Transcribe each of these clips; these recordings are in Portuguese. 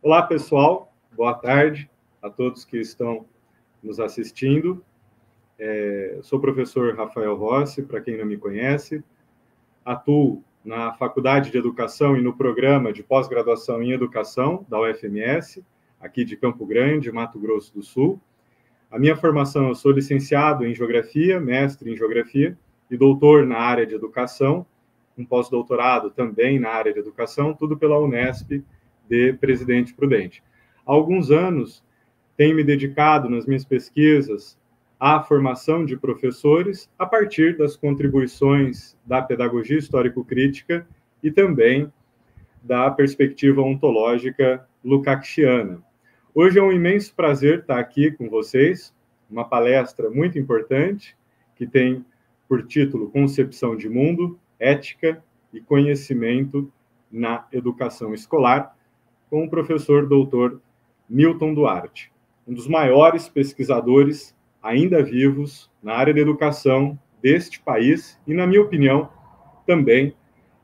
Olá, pessoal. Boa tarde a todos que estão nos assistindo. Sou o professor Rafael Rossi, para quem não me conhece. Atuo na Faculdade de Educação e no Programa de Pós-Graduação em Educação da UFMS, aqui de Campo Grande, Mato Grosso do Sul. A minha formação, eu sou licenciado em Geografia, mestre em Geografia e doutor na área de Educação, um pós-doutorado também na área de Educação, tudo pela Unesp de Presidente Prudente. Há alguns anos, tenho me dedicado nas minhas pesquisas à formação de professores a partir das contribuições da pedagogia histórico-crítica e também da perspectiva ontológica lukácsiana. Hoje é um imenso prazer estar aqui com vocês, uma palestra muito importante que tem por título Concepção de Mundo, Ética e Conhecimento na Educação Escolar, com o professor doutor Newton Duarte, um dos maiores pesquisadores ainda vivos na área de educação deste país e, na minha opinião, também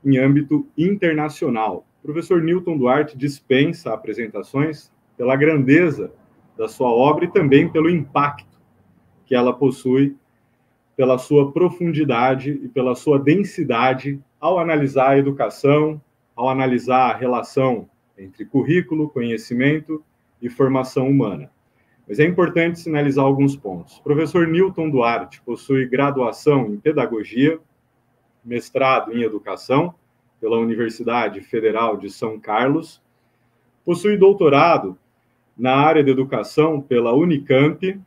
em âmbito internacional. O professor Newton Duarte dispensa apresentações pela grandeza da sua obra e também pelo impacto que ela possui, pela sua profundidade e pela sua densidade ao analisar a educação, ao analisar a relação entre currículo, conhecimento e formação humana. Mas é importante sinalizar alguns pontos. O professor Newton Duarte possui graduação em Pedagogia, mestrado em Educação pela Universidade Federal de São Carlos, possui doutorado na área de Educação pela Unicamp,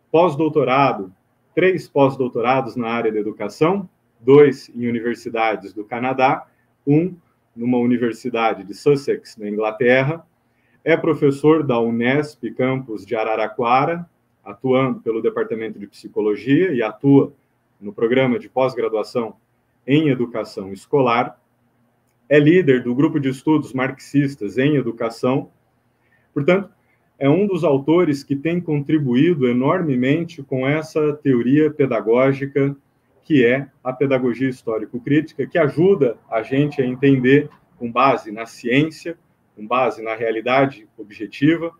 pós-doutorado, 3 pós-doutorados na área de Educação, 2 em universidades do Canadá, 1 numa universidade de Sussex, na Inglaterra. É professor da Unesp, campus de Araraquara, atuando pelo Departamento de Psicologia e atua no programa de pós-graduação em Educação Escolar. É líder do grupo de estudos marxistas em Educação. Portanto, é um dos autores que tem contribuído enormemente com essa teoria pedagógica que é a pedagogia histórico-crítica, que ajuda a gente a entender, com base na ciência, com base na realidade objetiva,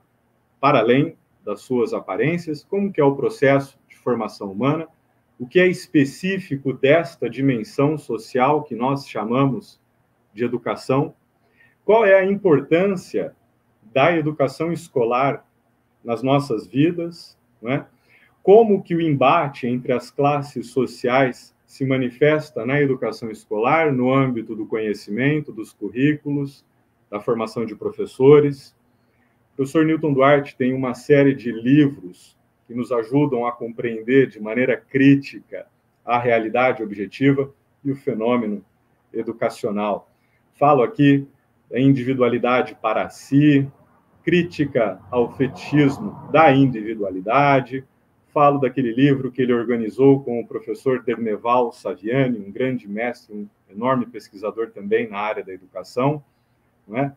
para além das suas aparências, como que é o processo de formação humana, o que é específico desta dimensão social que nós chamamos de educação, qual é a importância da educação escolar nas nossas vidas, não é? Como que o embate entre as classes sociais se manifesta na educação escolar, no âmbito do conhecimento, dos currículos, da formação de professores. O professor Newton Duarte tem uma série de livros que nos ajudam a compreender de maneira crítica a realidade objetiva e o fenômeno educacional. Falo aqui da individualidade para si, crítica ao fetichismo da individualidade. Falo daquele livro que ele organizou com o professor Derneval Saviani, um grande mestre, um enorme pesquisador também na área da educação, não é?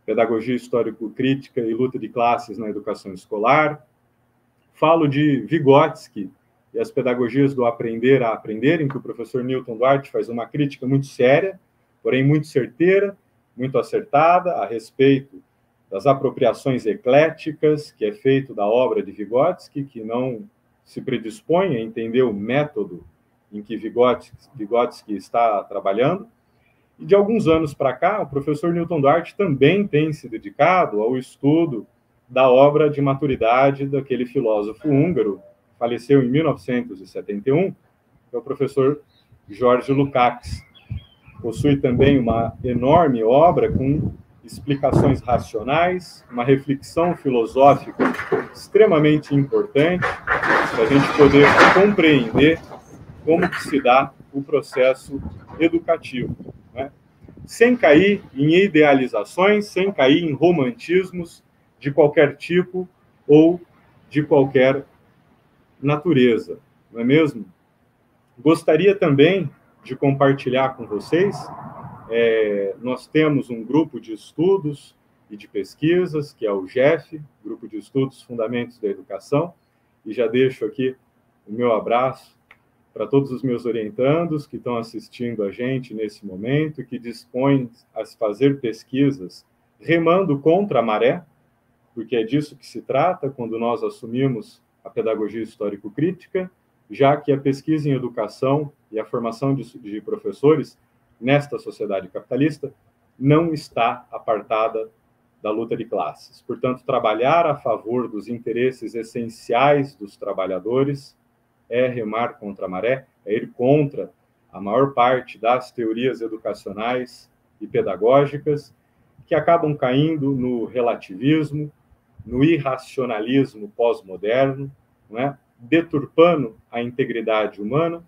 Pedagogia histórico-crítica e luta de classes na educação escolar. Falo de Vygotsky e as pedagogias do aprender a aprender, em que o professor Newton Duarte faz uma crítica muito séria, porém muito certeira, muito acertada, a respeito das apropriações ecléticas, que é feito da obra de Vygotsky, que não se predispõe a entender o método em que Vygotsky está trabalhando. E de alguns anos para cá, o professor Newton Duarte também tem se dedicado ao estudo da obra de maturidade daquele filósofo húngaro, faleceu em 1971, que é o professor George Lukács. Possui também uma enorme obra com explicações racionais, uma reflexão filosófica extremamente importante para a gente poder compreender como que se dá o processo educativo, né? Sem cair em idealizações, sem cair em romantismos de qualquer tipo ou de qualquer natureza, não é mesmo? Gostaria também de compartilhar com vocês, nós temos um grupo de estudos e de pesquisas, que é o GEF, Grupo de Estudos Fundamentos da Educação, e já deixo aqui o meu abraço para todos os meus orientandos que estão assistindo a gente nesse momento, que dispõem a fazer pesquisas remando contra a maré, porque é disso que se trata quando nós assumimos a pedagogia histórico-crítica, já que a pesquisa em educação e a formação de professores nesta sociedade capitalista não está apartada da luta de classes. Portanto, trabalhar a favor dos interesses essenciais dos trabalhadores é remar contra a maré, é ir contra a maior parte das teorias educacionais e pedagógicas que acabam caindo no relativismo, no irracionalismo pós-moderno, não é? Deturpando a integridade humana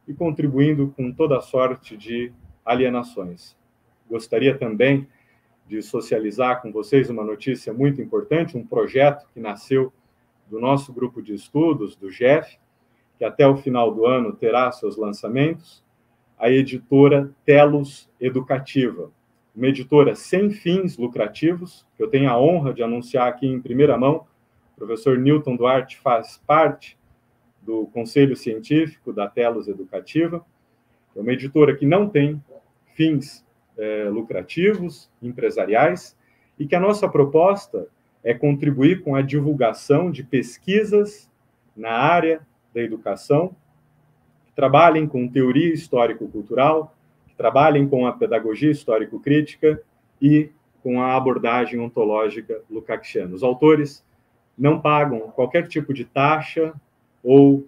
e contribuindo com toda sorte de alienações. Gostaria também de socializar com vocês uma notícia muito importante, um projeto que nasceu do nosso grupo de estudos, do GEF, que até o final do ano terá seus lançamentos, a editora Telos Educativa, uma editora sem fins lucrativos, que eu tenho a honra de anunciar aqui em primeira mão. O professor Newton Duarte faz parte do Conselho Científico da Telos Educativa. É uma editora que não tem fins lucrativos, empresariais, e que a nossa proposta é contribuir com a divulgação de pesquisas na área da educação, que trabalhem com teoria histórico-cultural, que trabalhem com a pedagogia histórico-crítica e com a abordagem ontológica lukácsiana. Os autores não pagam qualquer tipo de taxa ou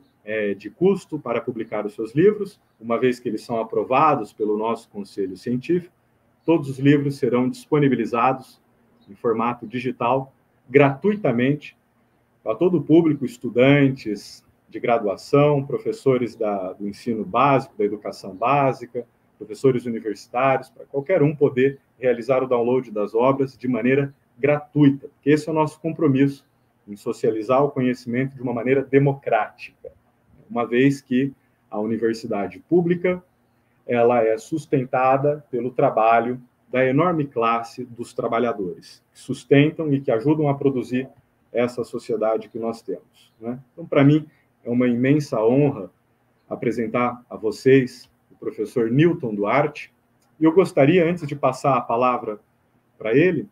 de custo para publicar os seus livros, uma vez que eles são aprovados pelo nosso Conselho Científico. Todos os livros serão disponibilizados em formato digital, gratuitamente, para todo o público, estudantes de graduação, professores do ensino básico, da educação básica, professores universitários, para qualquer um poder realizar o download das obras de maneira gratuita, porque esse é o nosso compromisso, em socializar o conhecimento de uma maneira democrática, uma vez que a universidade pública ela é sustentada pelo trabalho da enorme classe dos trabalhadores, que sustentam e que ajudam a produzir essa sociedade que nós temos, né? Então, para mim, é uma imensa honra apresentar a vocês o professor Newton Duarte, e eu gostaria, antes de passar a palavra para ele,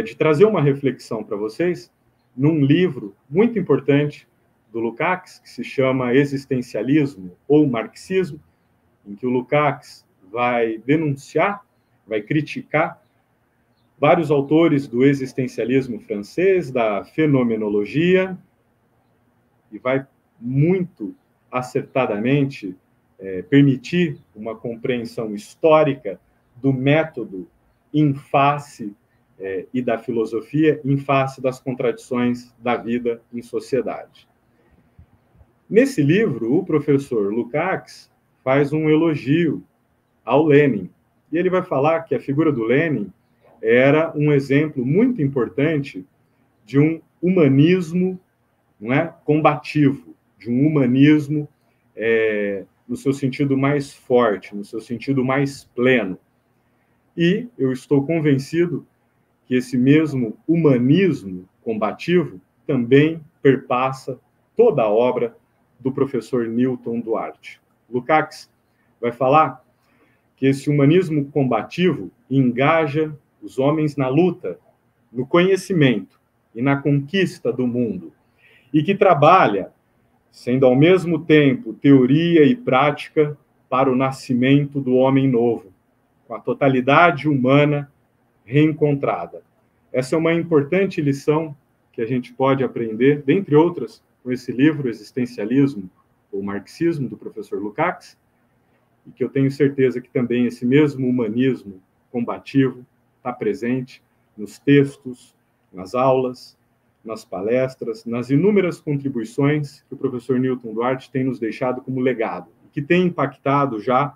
de trazer uma reflexão para vocês num livro muito importante do Lukács, que se chama Existencialismo ou Marxismo, em que o Lukács vai denunciar, vai criticar vários autores do existencialismo francês, da fenomenologia, e vai muito acertadamente permitir uma compreensão histórica do método em face e da filosofia em face das contradições da vida em sociedade. Nesse livro, o professor Lukács faz um elogio ao Lenin. E ele vai falar que a figura do Lenin era um exemplo muito importante de um humanismo, não é, combativo, de um humanismo no seu sentido mais forte, no seu sentido mais pleno. E eu estou convencido que esse mesmo humanismo combativo também perpassa toda a obra do professor Newton Duarte. Lukács vai falar que esse humanismo combativo engaja os homens na luta, no conhecimento e na conquista do mundo, e que trabalha, sendo ao mesmo tempo teoria e prática, para o nascimento do homem novo, com a totalidade humana reencontrada. Essa é uma importante lição que a gente pode aprender, dentre outras, com esse livro, Existencialismo ou Marxismo, do professor Lukács, e que eu tenho certeza que também esse mesmo humanismo combativo está presente nos textos, nas aulas, nas palestras, nas inúmeras contribuições que o professor Newton Duarte tem nos deixado como legado, e que tem impactado já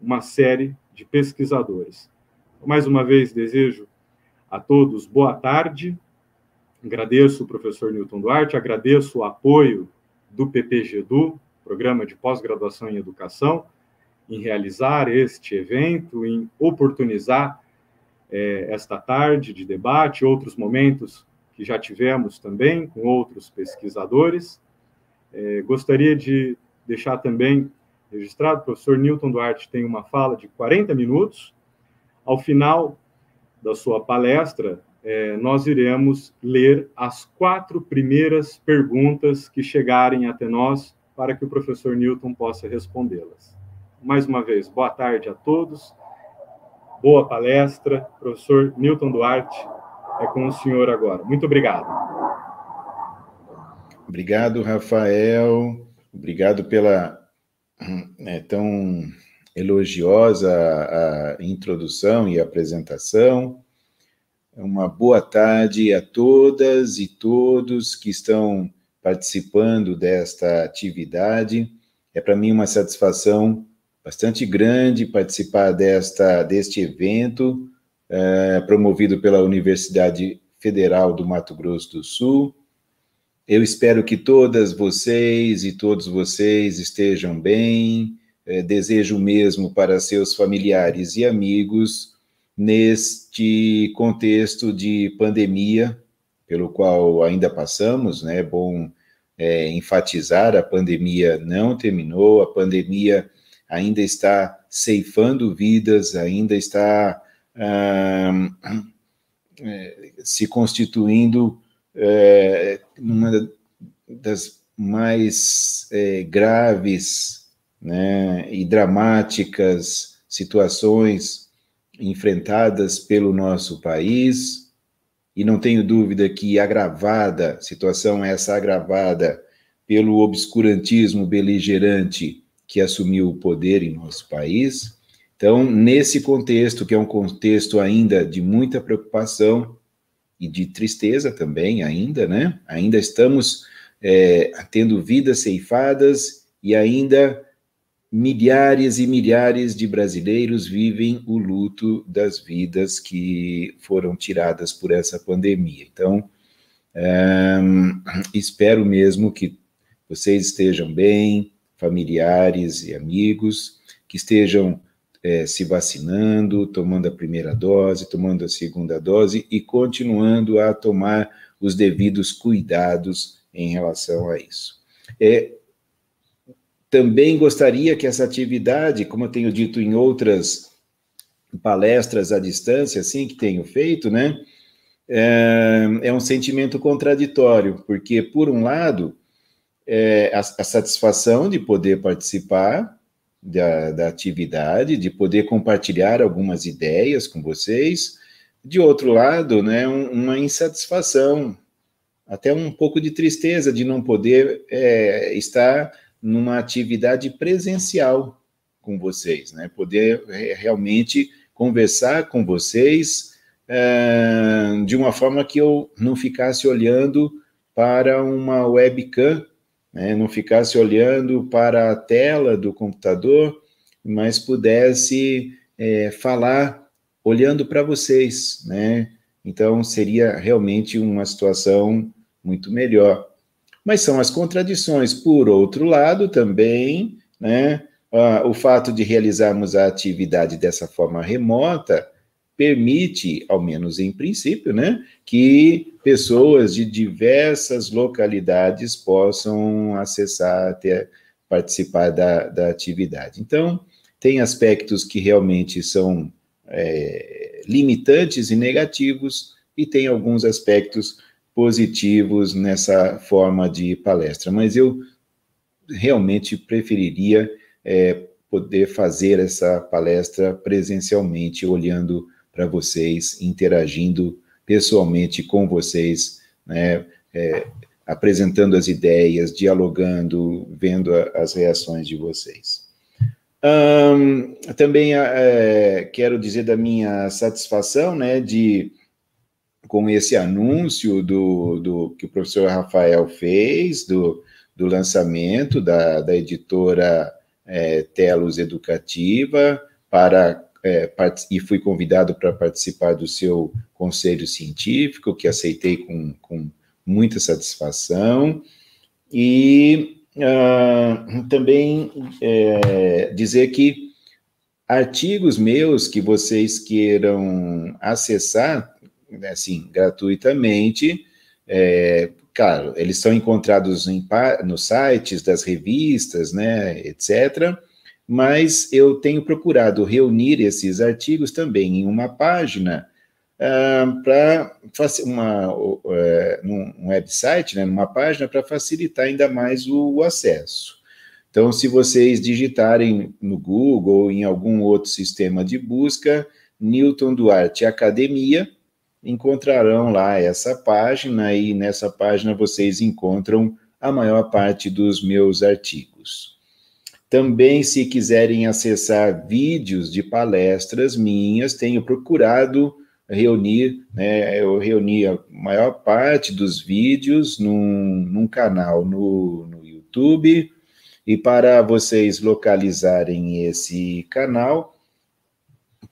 uma série de pesquisadores. Mais uma vez, desejo a todos boa tarde, agradeço o professor Newton Duarte, agradeço o apoio do PPGEDU, Programa de Pós-Graduação em Educação, em realizar este evento, em oportunizar esta tarde de debate, outros momentos que já tivemos também com outros pesquisadores. Gostaria de deixar também registrado, o professor Newton Duarte tem uma fala de 40 minutos. Ao final da sua palestra, nós iremos ler as 4 primeiras perguntas que chegarem até nós para que o professor Newton possa respondê-las. Mais uma vez, boa tarde a todos, boa palestra. Professor Newton Duarte, é com o senhor agora. Muito obrigado. Obrigado, Rafael. Obrigado pela tão elogiosa a introdução e apresentação. Uma boa tarde a todas e todos que estão participando desta atividade. É para mim uma satisfação bastante grande participar deste evento, promovido pela Universidade Federal do Mato Grosso do Sul. Eu espero que todas vocês e todos vocês estejam bem, desejo o mesmo para seus familiares e amigos, neste contexto de pandemia, pelo qual ainda passamos, né? É bom enfatizar, a pandemia não terminou, a pandemia ainda está ceifando vidas, ainda está se constituindo uma das mais graves, né, e dramáticas situações enfrentadas pelo nosso país, e não tenho dúvida que situação essa agravada pelo obscurantismo beligerante que assumiu o poder em nosso país. Então, nesse contexto, que é um contexto ainda de muita preocupação e de tristeza também ainda, né? Ainda estamos tendo vidas ceifadas e ainda milhares e milhares de brasileiros vivem o luto das vidas que foram tiradas por essa pandemia. Então, espero mesmo que vocês estejam bem, familiares e amigos, que estejam se vacinando, tomando a primeira dose, tomando a segunda dose e continuando a tomar os devidos cuidados em relação a isso. Também gostaria que essa atividade, como eu tenho dito em outras palestras à distância, assim, que tenho feito, né, é um sentimento contraditório, porque, por um lado, a satisfação de poder participar da atividade, de poder compartilhar algumas ideias com vocês, de outro lado, né, uma insatisfação, até um pouco de tristeza de não poder estar numa atividade presencial com vocês, né? Poder realmente conversar com vocês de uma forma que eu não ficasse olhando para uma webcam, né? Não ficasse olhando para a tela do computador, mas pudesse falar olhando para vocês, né? Então, seria realmente uma situação muito melhor. Mas são as contradições. Por outro lado, também, né, o fato de realizarmos a atividade dessa forma remota permite, ao menos em princípio, né, que pessoas de diversas localidades possam acessar, participar da atividade. Então, tem aspectos que realmente são limitantes e negativos, e tem alguns aspectos positivos nessa forma de palestra, mas eu realmente preferiria poder fazer essa palestra presencialmente, olhando para vocês, interagindo pessoalmente com vocês, né, apresentando as ideias, dialogando, vendo as reações de vocês. Também quero dizer da minha satisfação, né, com esse anúncio que o professor Rafael fez, do lançamento da editora Telos Educativa, e fui convidado para participar do seu conselho científico, que aceitei com muita satisfação, e também dizer que artigos meus que vocês queiram acessar, assim, gratuitamente, claro, eles são encontrados nos sites das revistas, né, etc., mas eu tenho procurado reunir esses artigos também em uma página para um website, né, numa página, para facilitar ainda mais o acesso. Então, se vocês digitarem no Google ou em algum outro sistema de busca, Newton Duarte Academia, encontrarão lá essa página, e nessa página vocês encontram a maior parte dos meus artigos. Também, se quiserem acessar vídeos de palestras minhas, tenho procurado reunir, né, eu reuni a maior parte dos vídeos num canal no YouTube. E para vocês localizarem esse canal,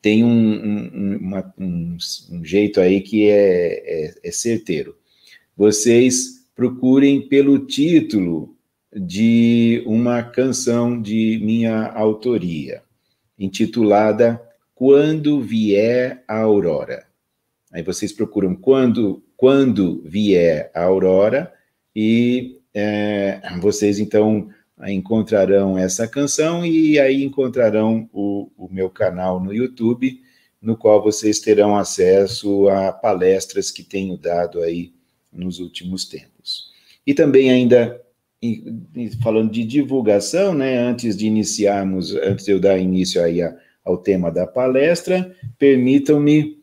tem um jeito aí que é certeiro. Vocês procurem pelo título de uma canção de minha autoria, intitulada Quando Vier a Aurora. Aí vocês procuram Quando Vier a Aurora, e vocês, então, encontrarão essa canção, e aí encontrarão o meu canal no YouTube, no qual vocês terão acesso a palestras que tenho dado aí nos últimos tempos. E também ainda, falando de divulgação, né, antes de eu dar início aí ao tema da palestra, permitam-me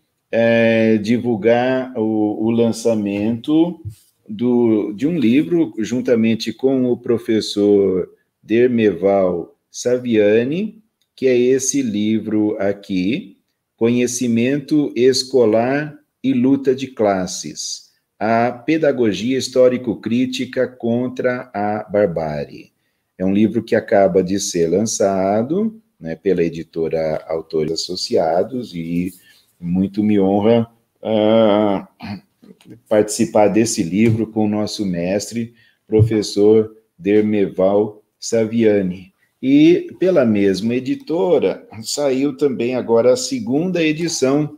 divulgar o lançamento de um livro, juntamente com o professor Dermeval Saviani, que é esse livro aqui, Conhecimento Escolar e Luta de Classes, a Pedagogia Histórico-Crítica contra a Barbárie. É um livro que acaba de ser lançado, né, pela editora Autores Associados, e muito me honra participar desse livro com o nosso mestre, professor Dermeval Saviani. E pela mesma editora, saiu também agora a segunda edição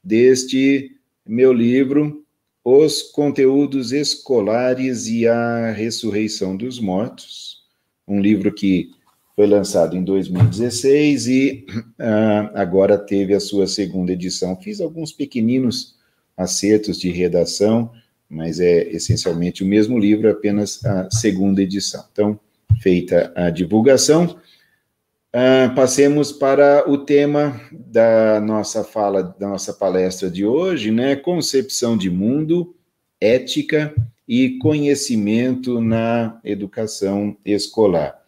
deste meu livro, Os Conteúdos Escolares e a Ressurreição dos Mortos, um livro que foi lançado em 2016 e agora teve a sua segunda edição. Fiz alguns pequeninos acertos de redação, mas é essencialmente o mesmo livro, apenas a segunda edição. Então, feita a divulgação, passemos para o tema da nossa palestra de hoje, né? Concepção de mundo, ética e conhecimento na educação escolar.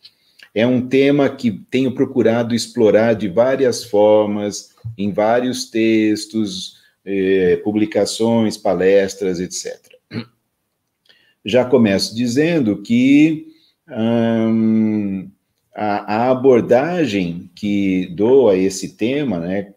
É um tema que tenho procurado explorar de várias formas, em vários textos, publicações, palestras, etc. Já começo dizendo que a abordagem que dou a esse tema, né,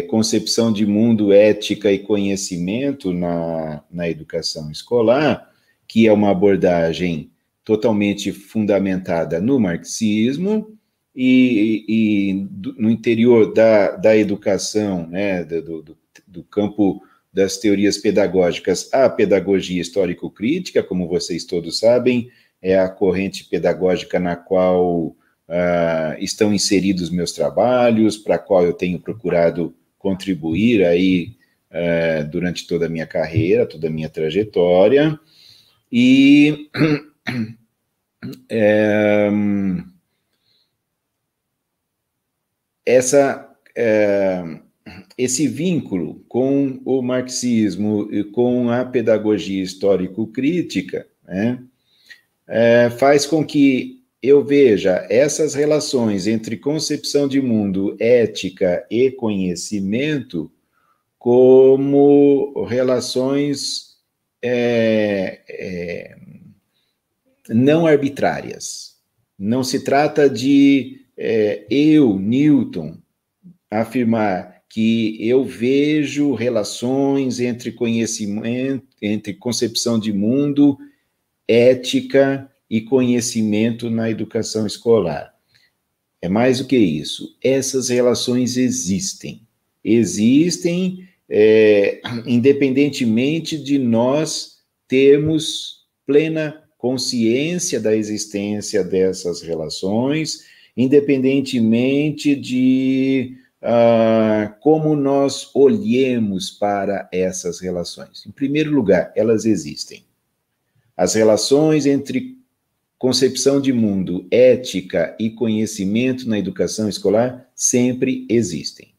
concepção de mundo, ética e conhecimento na educação escolar, que é uma abordagem totalmente fundamentada no marxismo e no interior da educação, né, do campo das teorias pedagógicas, a pedagogia histórico-crítica, como vocês todos sabem, é a corrente pedagógica na qual estão inseridos meus trabalhos, para a qual eu tenho procurado contribuir aí durante toda a minha carreira, toda a minha trajetória, e esse vínculo com o marxismo e com a pedagogia histórico-crítica, né, faz com que eu veja essas relações entre concepção de mundo, ética e conhecimento como relações não arbitrárias. Não se trata de eu, Newton, afirmar que eu vejo relações entre conhecimento, entre concepção de mundo, ética e conhecimento na educação escolar. É mais do que isso. Essas relações existem. Existem, independentemente de nós termos plena consciência da existência dessas relações, independentemente de como nós olhemos para essas relações. Em primeiro lugar, elas existem. As relações entre concepção de mundo, ética e conhecimento na educação escolar sempre existem.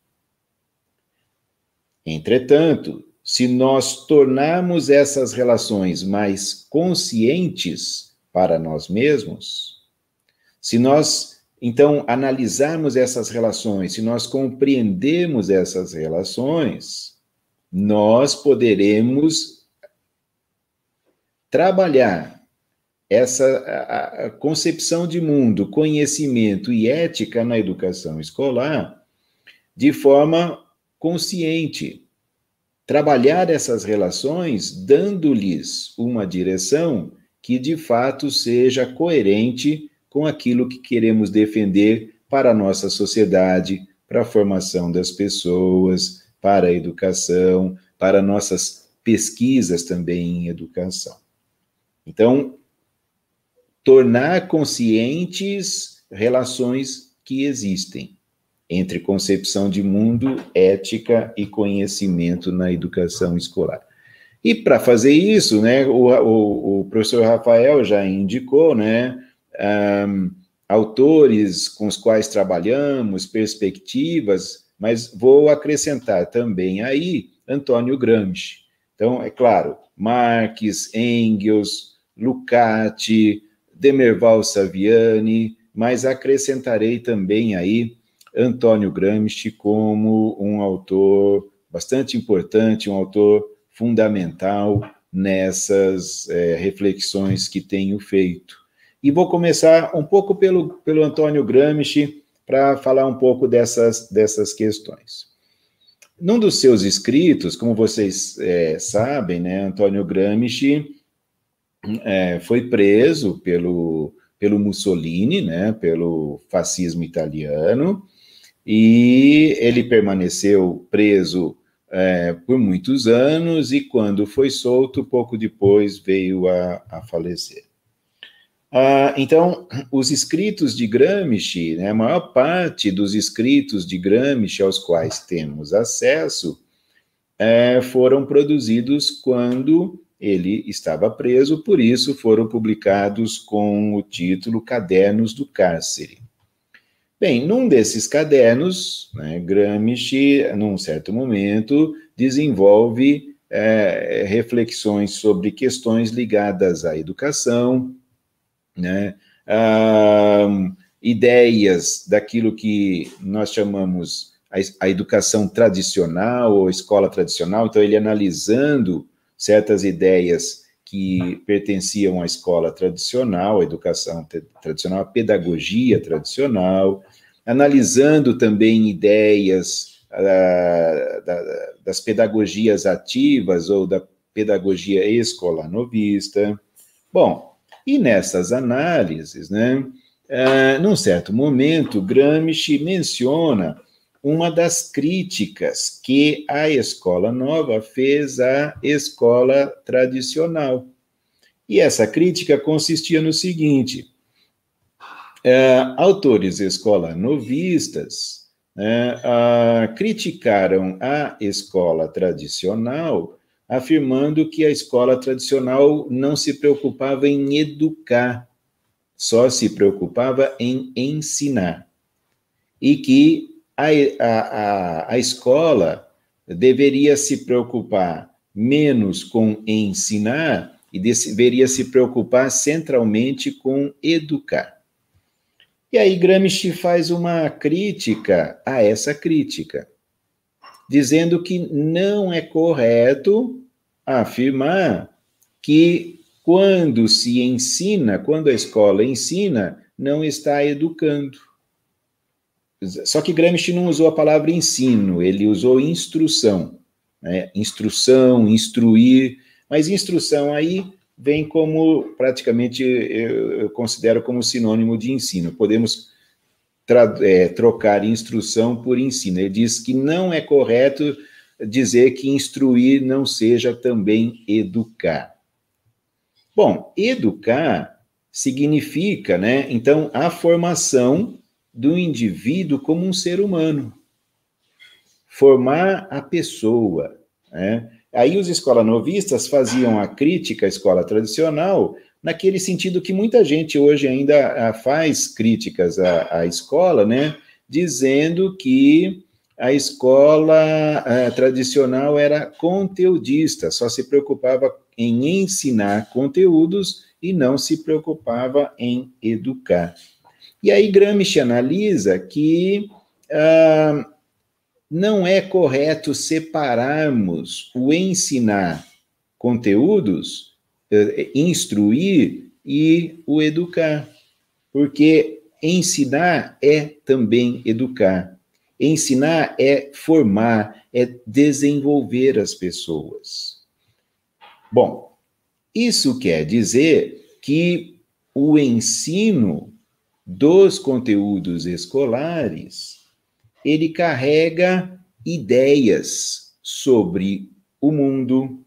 Entretanto, se nós tornarmos essas relações mais conscientes para nós mesmos, se nós, então, analisarmos essas relações, se nós compreendermos essas relações, nós poderemos trabalhar a concepção de mundo, conhecimento e ética na educação escolar de forma consciente. Trabalhar essas relações dando-lhes uma direção que, de fato, seja coerente com aquilo que queremos defender para a nossa sociedade, para a formação das pessoas, para a educação, para nossas pesquisas também em educação. Então, tornar conscientes relações que existem entre concepção de mundo, ética e conhecimento na educação escolar. E para fazer isso, né, o professor Rafael já indicou, né, autores com os quais trabalhamos, perspectivas, mas vou acrescentar também aí Antônio Gramsci. Então, é claro, Marx, Engels, Lukács, Demerval Saviani, mas acrescentarei também aí Antônio Gramsci como um autor bastante importante, um autor fundamental nessas reflexões que tenho feito. E vou começar um pouco pelo Antônio Gramsci para falar um pouco dessas questões. Num dos seus escritos, como vocês sabem, né, Antônio Gramsci foi preso pelo Mussolini, né, pelo fascismo italiano, e ele permaneceu preso por muitos anos, e quando foi solto, pouco depois veio a falecer. Então, os escritos de Gramsci, né, a maior parte dos escritos de Gramsci aos quais temos acesso foram produzidos quando ele estava preso, por isso foram publicados com o título Cadernos do Cárcere. Bem, num desses cadernos, né, Gramsci, num certo momento, desenvolve reflexões sobre questões ligadas à educação, né, ideias daquilo que nós chamamos a educação tradicional ou escola tradicional. Então, ele analisando certas ideias que pertenciam à escola tradicional, à educação tradicional, à pedagogia tradicional, analisando também ideias das pedagogias ativas ou da pedagogia escolar-novista. Bom, e nessas análises, né, num certo momento, Gramsci menciona uma das críticas que a escola nova fez à escola tradicional. E essa crítica consistia no seguinte: autores escola-novistas criticaram a escola tradicional, afirmando que a escola tradicional não se preocupava em educar, só se preocupava em ensinar. E que a escola deveria se preocupar menos com ensinar e deveria se preocupar centralmente com educar. E aí Gramsci faz uma crítica a essa crítica, dizendo que não é correto afirmar que quando se ensina, quando a escola ensina, não está educando. Só que Gramsci não usou a palavra ensino, ele usou instrução, né? Instrução, instruir, mas instrução aí vem como, praticamente, eu considero como sinônimo de ensino. Podemos trocar instrução por ensino. Ele diz que não é correto dizer que instruir não seja também educar. Bom, educar significa, né, então, a formação do indivíduo como um ser humano. formar a pessoa, né? Aí os escolanovistas faziam a crítica à escola tradicional, naquele sentido que muita gente hoje ainda faz críticas à escola, né? Dizendo que a escola tradicional era conteudista, só se preocupava em ensinar conteúdos e não se preocupava em educar. E aí Gramsci analisa que não é correto separarmos o ensinar conteúdos, instruir e o educar, porque ensinar é também educar. Ensinar é formar, é desenvolver as pessoas. Bom, isso quer dizer que o ensino dos conteúdos escolares, ele carrega ideias sobre o mundo,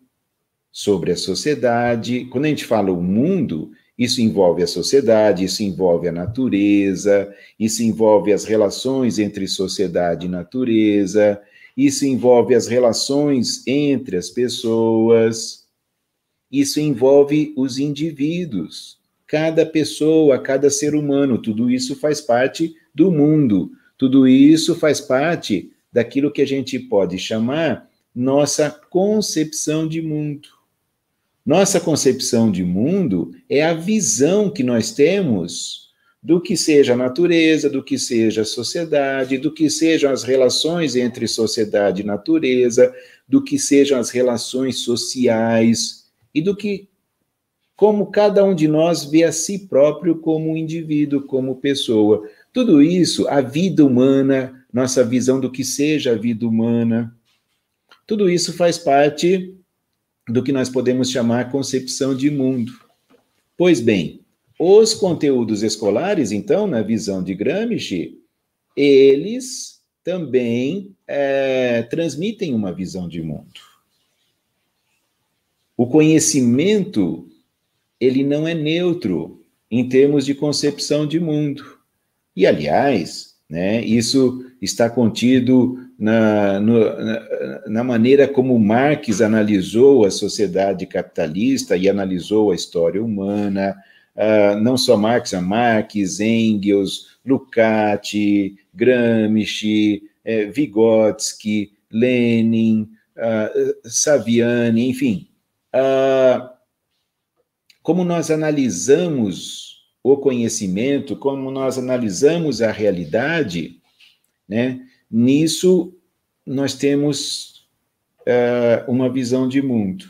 sobre a sociedade. Quando a gente fala o mundo, isso envolve a sociedade, isso envolve a natureza, isso envolve as relações entre sociedade e natureza, isso envolve as relações entre as pessoas, isso envolve os indivíduos, cada pessoa, cada ser humano, tudo isso faz parte do mundo, tudo isso faz parte daquilo que a gente pode chamar nossa concepção de mundo. Nossa concepção de mundo é a visão que nós temos do que seja a natureza, do que seja a sociedade, do que sejam as relações entre sociedade e natureza, do que sejam as relações sociais e do que, como cada um de nós vê a si próprio como um indivíduo, como pessoa. Tudo isso, a vida humana, nossa visão do que seja a vida humana, tudo isso faz parte do que nós podemos chamar concepção de mundo. Pois bem, os conteúdos escolares, então, na visão de Gramsci, eles também transmitem uma visão de mundo. O conhecimento, ele não é neutro em termos de concepção de mundo. E, aliás, né, isso está contido na maneira como Marx analisou a sociedade capitalista e analisou a história humana, não só Marx, Engels, Lukács, Gramsci, Vygotsky, Lenin, Saviani, enfim. Como nós analisamos o conhecimento, como nós analisamos a realidade, né? Nisso nós temos uma visão de mundo.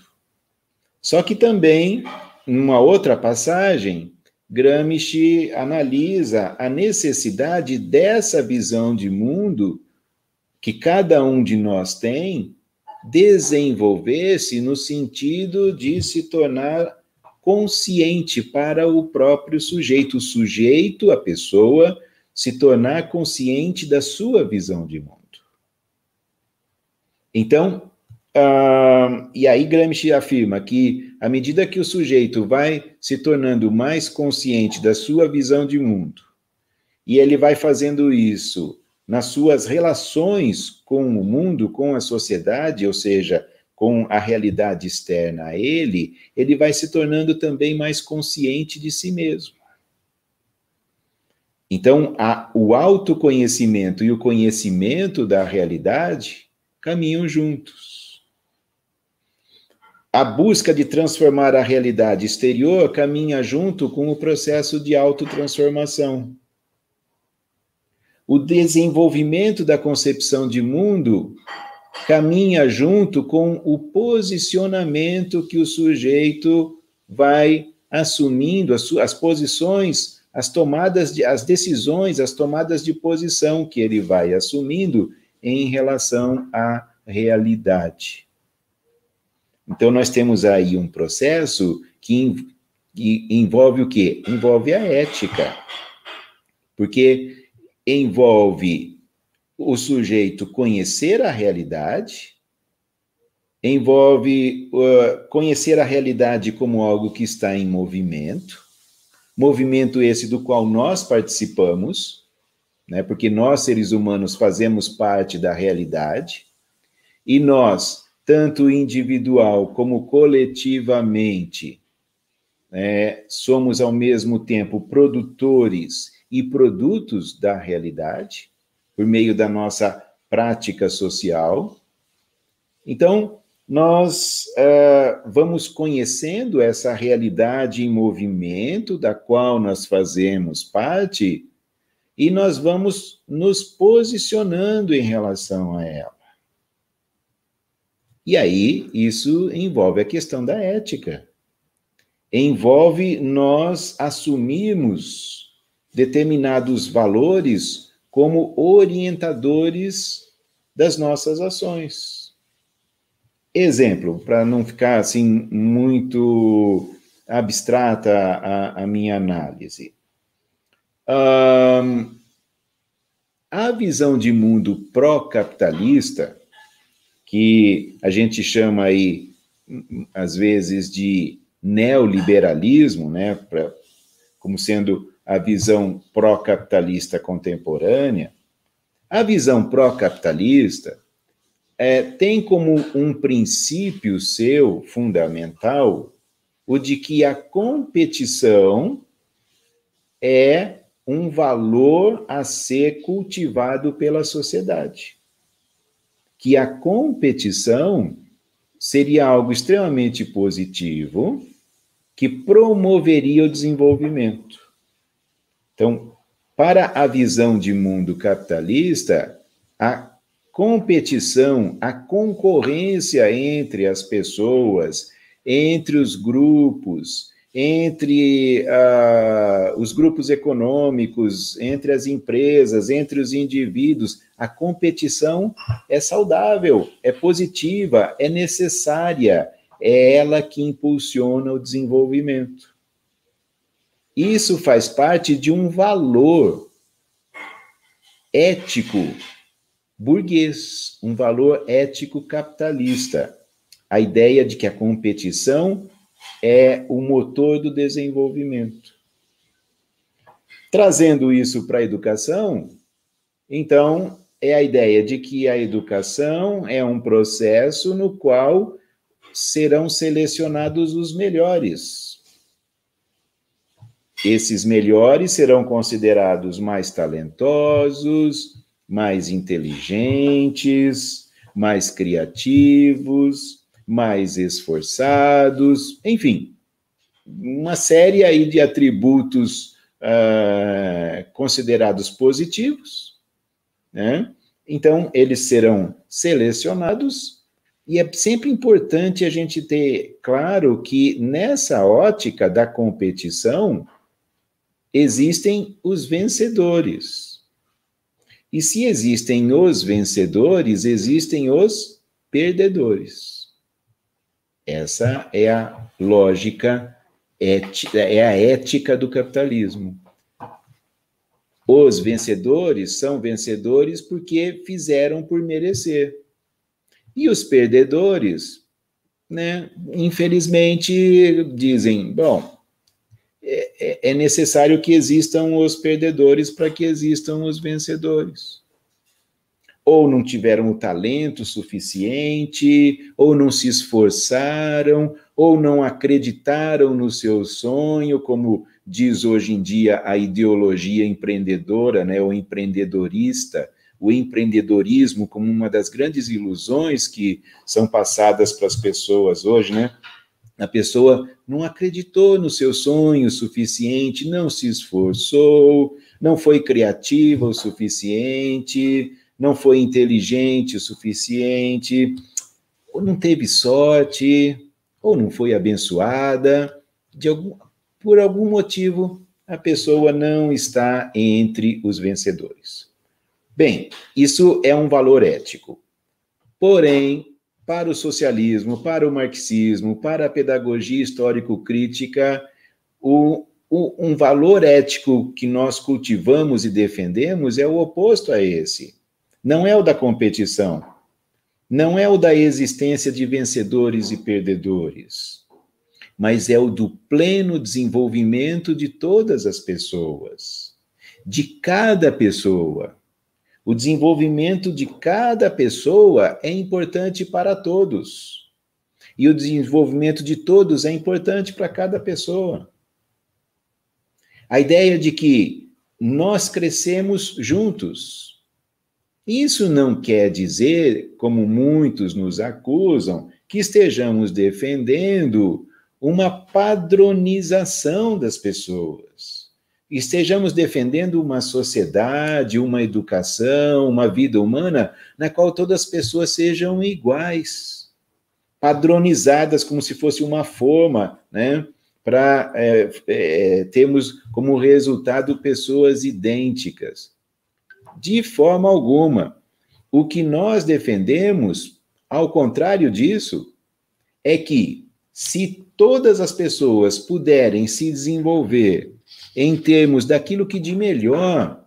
Só que também, numa outra passagem, Gramsci analisa a necessidade dessa visão de mundo que cada um de nós tem desenvolver-se no sentido de se tornar consciente para o próprio sujeito. O sujeito, a pessoa, se tornar consciente da sua visão de mundo. Então, e aí Gramsci afirma que, à medida que o sujeito vai se tornando mais consciente da sua visão de mundo, e ele vai fazendo isso nas suas relações com o mundo, com a sociedade, ou seja, com a realidade externa a ele, ele vai se tornando também mais consciente de si mesmo. Então, o autoconhecimento e o conhecimento da realidade caminham juntos. A busca de transformar a realidade exterior caminha junto com o processo de autotransformação. O desenvolvimento da concepção de mundo caminha junto com o posicionamento que o sujeito vai assumindo, as posições, as decisões, as tomadas de posição que ele vai assumindo em relação à realidade. Então, nós temos aí um processo que envolve o quê? Envolve a ética, porque envolve o sujeito conhecer a realidade, envolve conhecer a realidade como algo que está em movimento esse do qual nós participamos, né? Porque nós, seres humanos, fazemos parte da realidade, e nós, tanto individual como coletivamente, somos ao mesmo tempo produtores e produtos da realidade, por meio da nossa prática social. Então, nós vamos conhecendo essa realidade em movimento, da qual nós fazemos parte, e nós vamos nos posicionando em relação a ela. E aí, isso envolve a questão da ética. Envolve nós assumirmos determinados valores como orientadores das nossas ações. Exemplo, para não ficar assim muito abstrata a minha análise. A visão de mundo pró-capitalista, que a gente chama aí, às vezes, de neoliberalismo, né, como sendo a visão pró-capitalista contemporânea, a visão pró-capitalista tem como um princípio seu, fundamental, o de que a competição é um valor a ser cultivado pela sociedade. Que a competição seria algo extremamente positivo, que promoveria o desenvolvimento. Então, para a visão de mundo capitalista, a competição, a concorrência entre as pessoas, entre os grupos, entre os grupos econômicos, entre as empresas, entre os indivíduos, a competição é saudável, é positiva, é necessária, é ela que impulsiona o desenvolvimento. Isso faz parte de um valor ético burguês, um valor ético capitalista. A ideia de que a competição é o motor do desenvolvimento. Trazendo isso para a educação, então, é a ideia de que a educação é um processo no qual serão selecionados os melhores. Esses melhores serão considerados mais talentosos, mais inteligentes, mais criativos, mais esforçados, enfim, uma série aí de atributos considerados positivos, né? Então, eles serão selecionados, e é sempre importante a gente ter claro que nessa ótica da competição existem os vencedores. E se existem os vencedores, existem os perdedores. Essa é a lógica ética, é a ética do capitalismo. Os vencedores são vencedores porque fizeram por merecer. E os perdedores, né, infelizmente, dizem, bom, é necessário que existam os perdedores para que existam os vencedores. Ou não tiveram o talento suficiente, ou não se esforçaram, ou não acreditaram no seu sonho, como diz hoje em dia a ideologia empreendedora, né, ou empreendedorista, o empreendedorismo como uma das grandes ilusões que são passadas para as pessoas hoje, né? A pessoa não acreditou no seu sonho o suficiente, não se esforçou, não foi criativa o suficiente, não foi inteligente o suficiente, ou não teve sorte, ou não foi abençoada, por algum motivo a pessoa não está entre os vencedores. Bem, isso é um valor ético. Porém, para o socialismo, para o marxismo, para a pedagogia histórico-crítica, um valor ético que nós cultivamos e defendemos é o oposto a esse. Não é o da competição, não é o da existência de vencedores e perdedores, mas é o do pleno desenvolvimento de todas as pessoas. de cada pessoa. O desenvolvimento de cada pessoa é importante para todos. E o desenvolvimento de todos é importante para cada pessoa. A ideia de que nós crescemos juntos. Isso não quer dizer, como muitos nos acusam, que estejamos defendendo uma padronização das pessoas. Estejamos defendendo uma sociedade, uma educação, uma vida humana na qual todas as pessoas sejam iguais, padronizadas como se fosse uma forma, né, para termos como resultado pessoas idênticas. De forma alguma. O que nós defendemos, ao contrário disso, é que se todas as pessoas puderem se desenvolver em termos daquilo que de melhor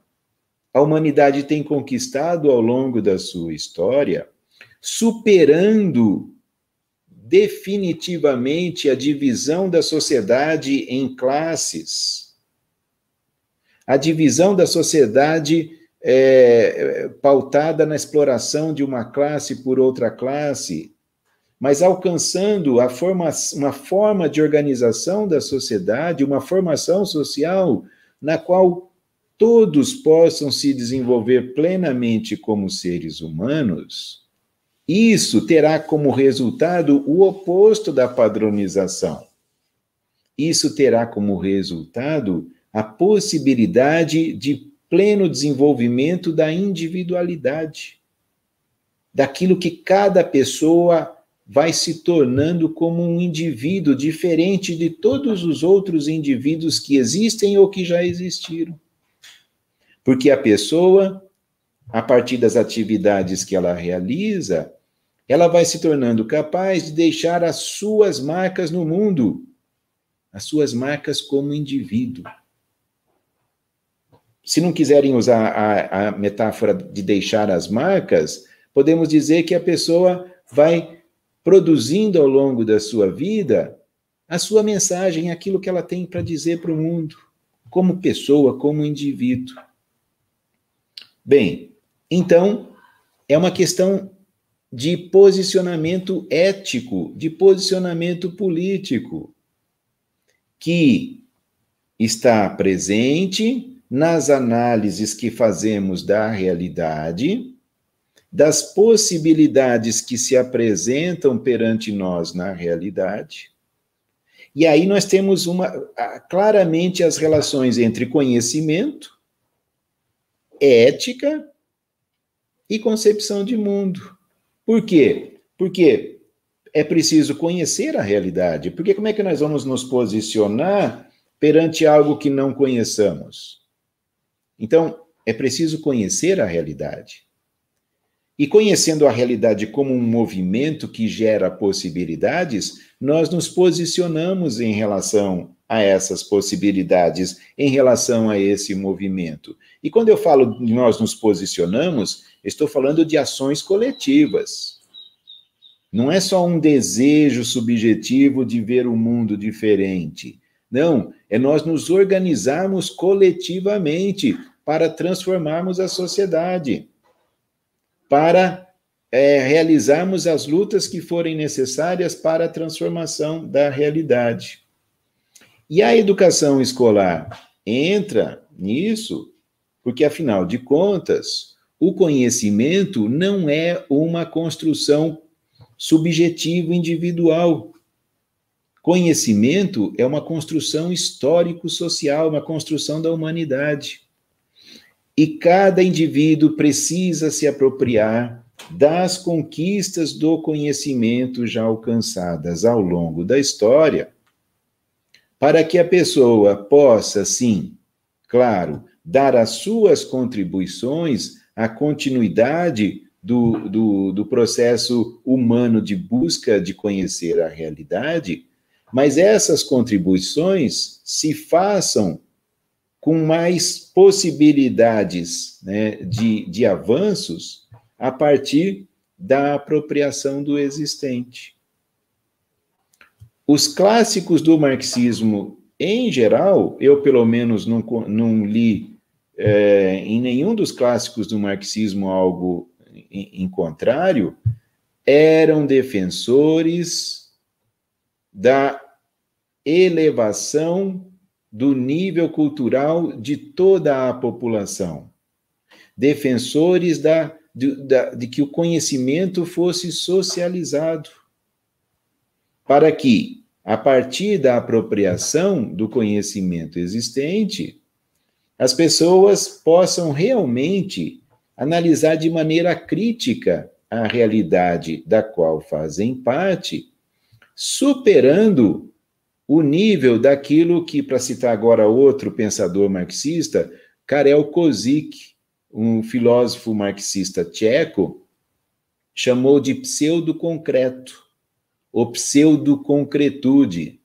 a humanidade tem conquistado ao longo da sua história, superando definitivamente a divisão da sociedade em classes, a divisão da sociedade pautada na exploração de uma classe por outra classe, mas alcançando uma forma de organização da sociedade, uma formação social na qual todos possam se desenvolver plenamente como seres humanos, isso terá como resultado o oposto da padronização. Isso terá como resultado a possibilidade de pleno desenvolvimento da individualidade, daquilo que cada pessoa vai se tornando como um indivíduo diferente de todos os outros indivíduos que existem ou que já existiram. Porque a pessoa, a partir das atividades que ela realiza, ela vai se tornando capaz de deixar as suas marcas no mundo, as suas marcas como indivíduo. Se não quiserem usar a metáfora de deixar as marcas, podemos dizer que a pessoa vai produzindo ao longo da sua vida a sua mensagem, aquilo que ela tem para dizer para o mundo, como pessoa, como indivíduo. Bem, então, é uma questão de posicionamento ético, de posicionamento político, que está presente nas análises que fazemos da realidade, das possibilidades que se apresentam perante nós na realidade. E aí nós temos claramente as relações entre conhecimento, ética e concepção de mundo. Por quê? Porque é preciso conhecer a realidade. Porque como é que nós vamos nos posicionar perante algo que não conheçamos? Então, é preciso conhecer a realidade. E conhecendo a realidade como um movimento que gera possibilidades, nós nos posicionamos em relação a essas possibilidades, em relação a esse movimento. E quando eu falo de nós nos posicionamos, estou falando de ações coletivas. Não é só um desejo subjetivo de ver o mundo diferente. Não, é nós nos organizarmos coletivamente para transformarmos a sociedade, para realizarmos as lutas que forem necessárias para a transformação da realidade. E a educação escolar entra nisso, porque, afinal de contas, o conhecimento não é uma construção subjetiva individual. Conhecimento é uma construção histórico-social, uma construção da humanidade. E cada indivíduo precisa se apropriar das conquistas do conhecimento já alcançadas ao longo da história, para que a pessoa possa, sim, claro, dar as suas contribuições à continuidade do processo humano de busca de conhecer a realidade, mas essas contribuições se façam com mais possibilidades, né, de avanços a partir da apropriação do existente. Os clássicos do marxismo, em geral, eu pelo menos não li em nenhum dos clássicos do marxismo algo em contrário, eram defensores da elevação do nível cultural de toda a população, defensores de que o conhecimento fosse socializado, para que, a partir da apropriação do conhecimento existente, as pessoas possam realmente analisar de maneira crítica a realidade da qual fazem parte, superando o nível daquilo que, para citar agora outro pensador marxista, Karel Kozik, um filósofo marxista tcheco, chamou de pseudo-concreto, ou pseudo-concretude.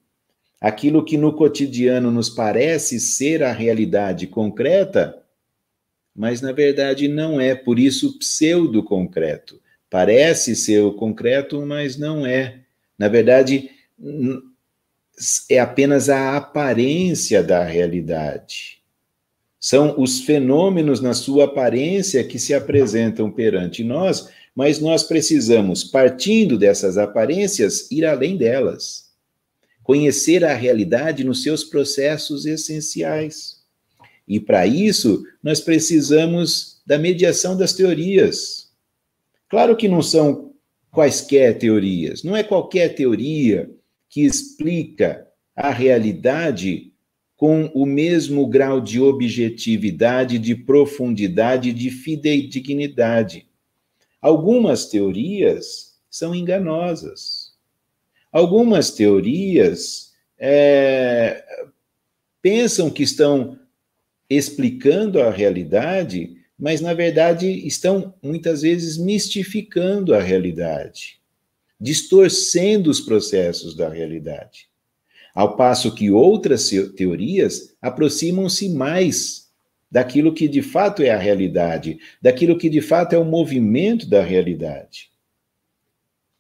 Aquilo que no cotidiano nos parece ser a realidade concreta, mas na verdade não é, por isso pseudo-concreto. Parece ser o concreto, mas não é. Na verdade, é apenas a aparência da realidade. São os fenômenos na sua aparência que se apresentam perante nós, mas nós precisamos, partindo dessas aparências, ir além delas. Conhecer a realidade nos seus processos essenciais. E para isso, nós precisamos da mediação das teorias. Claro que não são quaisquer teorias, não é qualquer teoria que explica a realidade com o mesmo grau de objetividade, de profundidade, de fidedignidade. Algumas teorias são enganosas. Algumas teorias pensam que estão explicando a realidade, mas, na verdade, estão, muitas vezes, mistificando a realidade, distorcendo os processos da realidade. Ao passo que outras teorias aproximam-se mais daquilo que de fato é a realidade, daquilo que de fato é o movimento da realidade.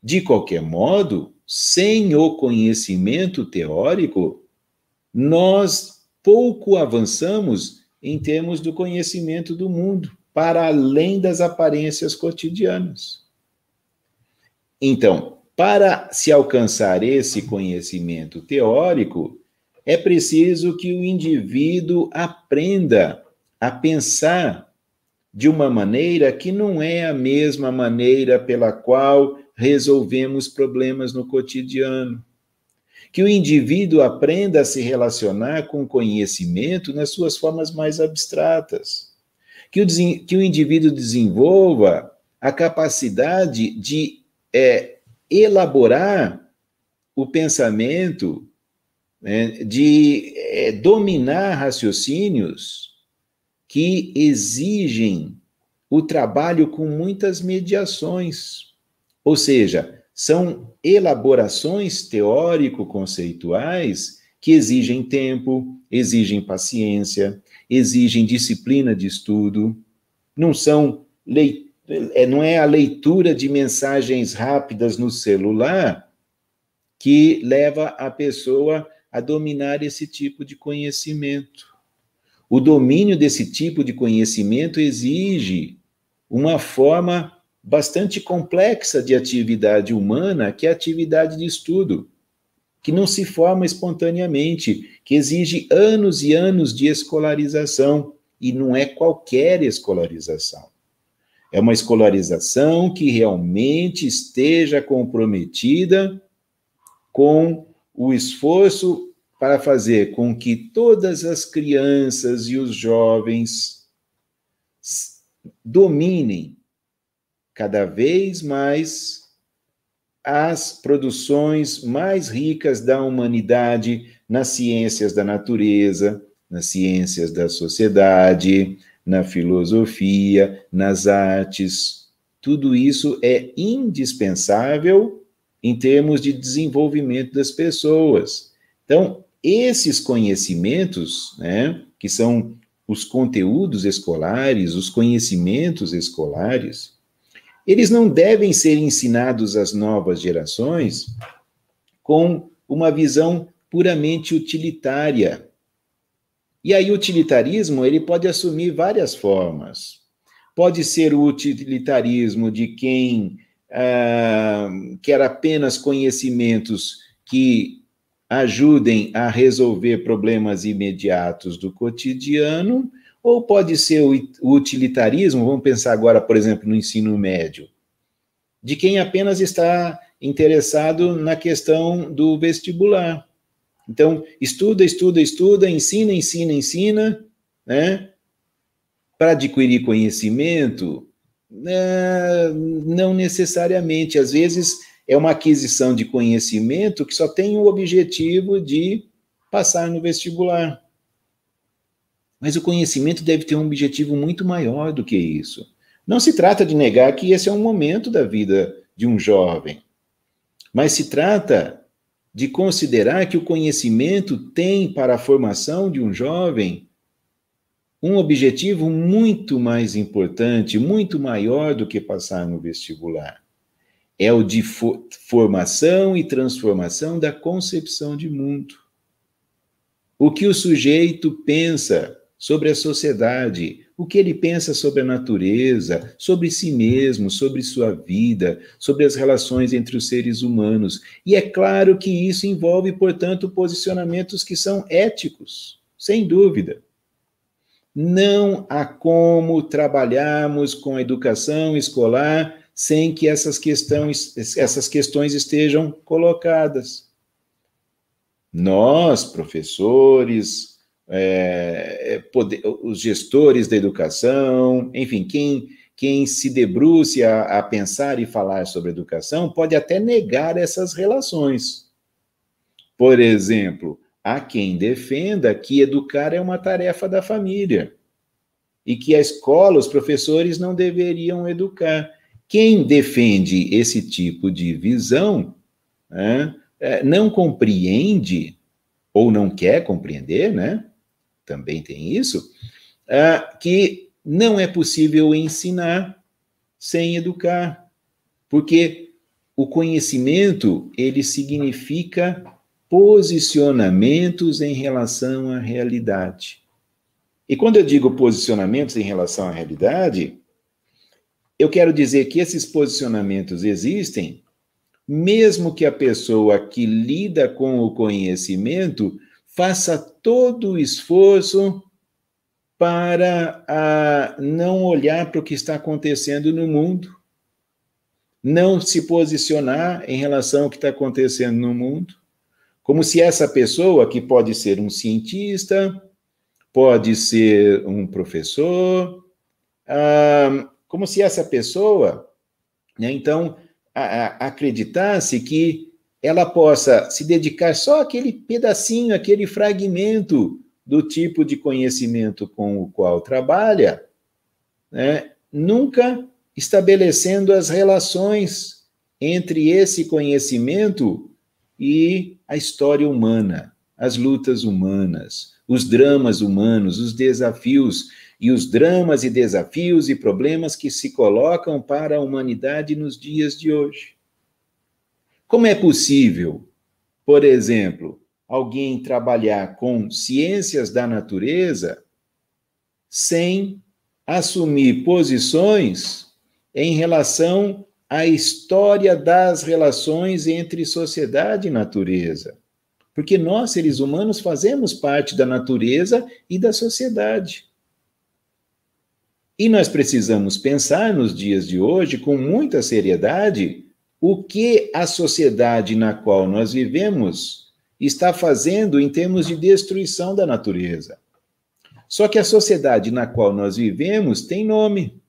De qualquer modo, sem o conhecimento teórico, nós pouco avançamos em termos do conhecimento do mundo, para além das aparências cotidianas. Então, para se alcançar esse conhecimento teórico, é preciso que o indivíduo aprenda a pensar de uma maneira que não é a mesma maneira pela qual resolvemos problemas no cotidiano. Que o indivíduo aprenda a se relacionar com o conhecimento nas suas formas mais abstratas. Que o indivíduo desenvolva a capacidade de elaborar o pensamento, de dominar raciocínios que exigem o trabalho com muitas mediações. Ou seja, são elaborações teórico-conceituais que exigem tempo, exigem paciência, exigem disciplina de estudo. Não é a leitura de mensagens rápidas no celular que leva a pessoa a dominar esse tipo de conhecimento. O domínio desse tipo de conhecimento exige uma forma bastante complexa de atividade humana, que é a atividade de estudo, que não se forma espontaneamente, que exige anos e anos de escolarização, e não é qualquer escolarização. É uma escolarização que realmente esteja comprometida com o esforço para fazer com que todas as crianças e os jovens dominem cada vez mais as produções mais ricas da humanidade nas ciências da natureza, nas ciências da sociedade, na filosofia, nas artes. Tudo isso é indispensável em termos de desenvolvimento das pessoas. Então, esses conhecimentos, que são os conteúdos escolares, os conhecimentos escolares, eles não devem ser ensinados às novas gerações com uma visão puramente utilitária. E aí o utilitarismo, ele pode assumir várias formas. Pode ser o utilitarismo de quem quer apenas conhecimentos que ajudem a resolver problemas imediatos do cotidiano, ou pode ser o utilitarismo, vamos pensar agora, por exemplo, no ensino médio, de quem apenas está interessado na questão do vestibular. Então, estuda, ensina, né? Para adquirir conhecimento, não necessariamente. Às vezes, é uma aquisição de conhecimento que só tem o objetivo de passar no vestibular. Mas o conhecimento deve ter um objetivo muito maior do que isso. Não se trata de negar que esse é um momento da vida de um jovem, mas se trata de considerar que o conhecimento tem para a formação de um jovem um objetivo muito mais importante, muito maior do que passar no vestibular. É o de formação e transformação da concepção de mundo. O que o sujeito pensa sobre a sociedade, o que ele pensa sobre a natureza, sobre si mesmo, sobre sua vida, sobre as relações entre os seres humanos. E é claro que isso envolve, portanto, posicionamentos que são éticos, sem dúvida. Não há como trabalharmos com a educação escolar sem que essas questões estejam colocadas. Nós, professores, os gestores da educação, enfim, quem se debruce a pensar e falar sobre educação pode até negar essas relações. Por exemplo, há quem defenda que educar é uma tarefa da família e que a escola, os professores não deveriam educar. Quem defende esse tipo de visão, né, não compreende ou não quer compreender, né? Também tem isso, que não é possível ensinar sem educar, porque o conhecimento, ele significa posicionamentos em relação à realidade. E quando eu digo posicionamentos em relação à realidade, eu quero dizer que esses posicionamentos existem, mesmo que a pessoa que lida com o conhecimento faça todo o esforço para não olhar para o que está acontecendo no mundo, não se posicionar em relação ao que está acontecendo no mundo, como se essa pessoa, que pode ser um cientista, pode ser um professor, como se essa pessoa, né, então, acreditasse que ela possa se dedicar só àquele pedacinho, aquele fragmento do tipo de conhecimento com o qual trabalha, né, nunca estabelecendo as relações entre esse conhecimento e a história humana, as lutas humanas, os dramas humanos, os desafios e os dramas e desafios e problemas que se colocam para a humanidade nos dias de hoje. Como é possível, por exemplo, alguém trabalhar com ciências da natureza sem assumir posições em relação à história das relações entre sociedade e natureza? Porque nós, seres humanos, fazemos parte da natureza e da sociedade. E nós precisamos pensar nos dias de hoje, com muita seriedade, o que a sociedade na qual nós vivemos está fazendo em termos de destruição da natureza. Só que a sociedade na qual nós vivemos tem nome.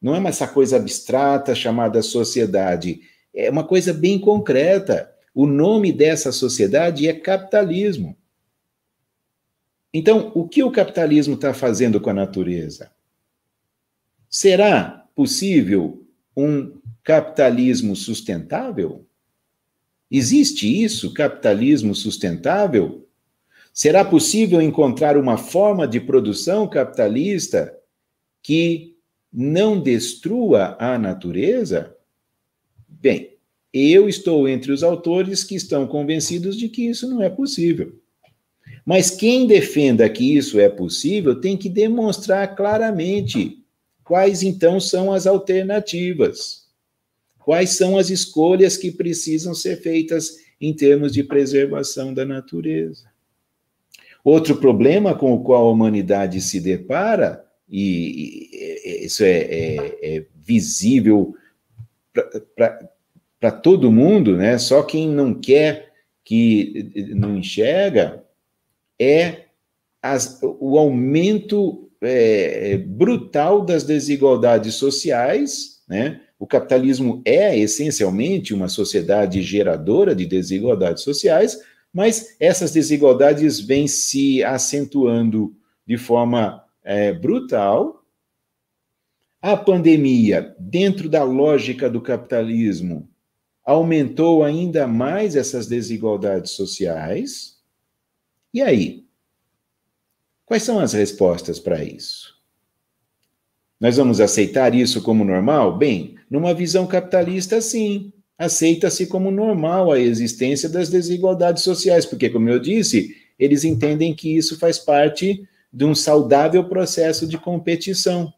Não é mais essa coisa abstrata chamada sociedade. É uma coisa bem concreta. O nome dessa sociedade é capitalismo. Então, o que o capitalismo está fazendo com a natureza? Será possível um capitalismo sustentável? Existe isso, capitalismo sustentável? Será possível encontrar uma forma de produção capitalista que não destrua a natureza? Bem, eu estou entre os autores que estão convencidos de que isso não é possível. Mas quem defenda que isso é possível tem que demonstrar claramente quais então são as alternativas, quais são as escolhas que precisam ser feitas em termos de preservação da natureza. Outro problema com o qual a humanidade se depara, e isso é visível para todo mundo, né? Só quem não quer, que não enxerga, é o aumento brutal das desigualdades sociais, né? O capitalismo é essencialmente uma sociedade geradora de desigualdades sociais, mas essas desigualdades vêm se acentuando de forma brutal. A pandemia, dentro da lógica do capitalismo, aumentou ainda mais essas desigualdades sociais. E aí? Quais são as respostas para isso? Nós vamos aceitar isso como normal? Bem, numa visão capitalista, sim. Aceita-se como normal a existência das desigualdades sociais, porque, como eu disse, eles entendem que isso faz parte de um saudável processo de competição.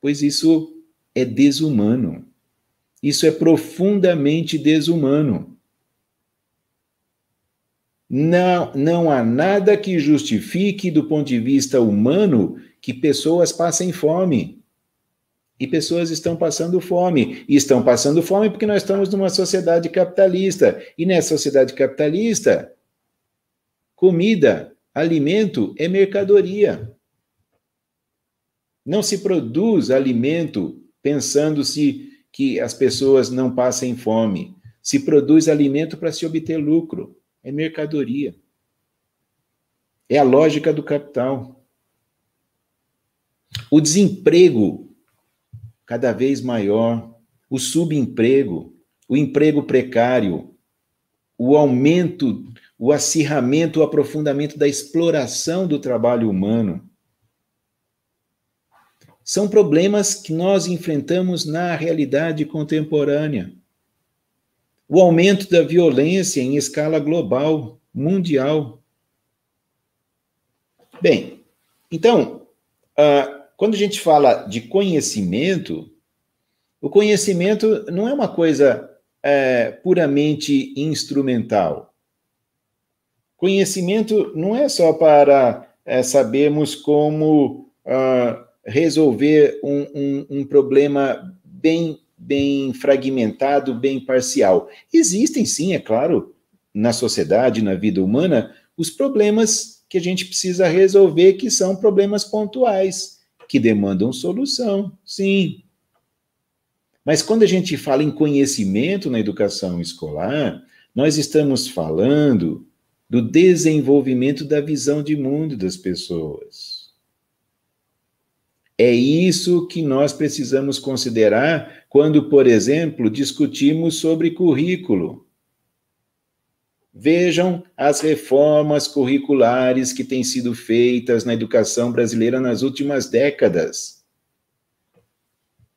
Pois isso é desumano. Isso é profundamente desumano. Não há nada que justifique, do ponto de vista humano, que pessoas passem fome. E pessoas estão passando fome. E estão passando fome porque nós estamos numa sociedade capitalista. E nessa sociedade capitalista, comida, alimento é mercadoria. Não se produz alimento pensando-se que as pessoas não passem fome. Se produz alimento para se obter lucro. É mercadoria. É a lógica do capital. O desemprego cada vez maior, o subemprego, o emprego precário, o aumento, o acirramento, o aprofundamento da exploração do trabalho humano. São problemas que nós enfrentamos na realidade contemporânea. O aumento da violência em escala global, mundial. Bem, então, quando a gente fala de conhecimento, o conhecimento não é uma coisa puramente instrumental. Conhecimento não é só para sabermos como resolver um problema bem fragmentado, bem parcial. Existem, sim, é claro, na sociedade, na vida humana, os problemas que a gente precisa resolver, que são problemas pontuais, que demandam solução, sim. Mas quando a gente fala em conhecimento na educação escolar, nós estamos falando do desenvolvimento da visão de mundo das pessoas. É isso que nós precisamos considerar quando, por exemplo, discutimos sobre currículo. Vejam as reformas curriculares que têm sido feitas na educação brasileira nas últimas décadas.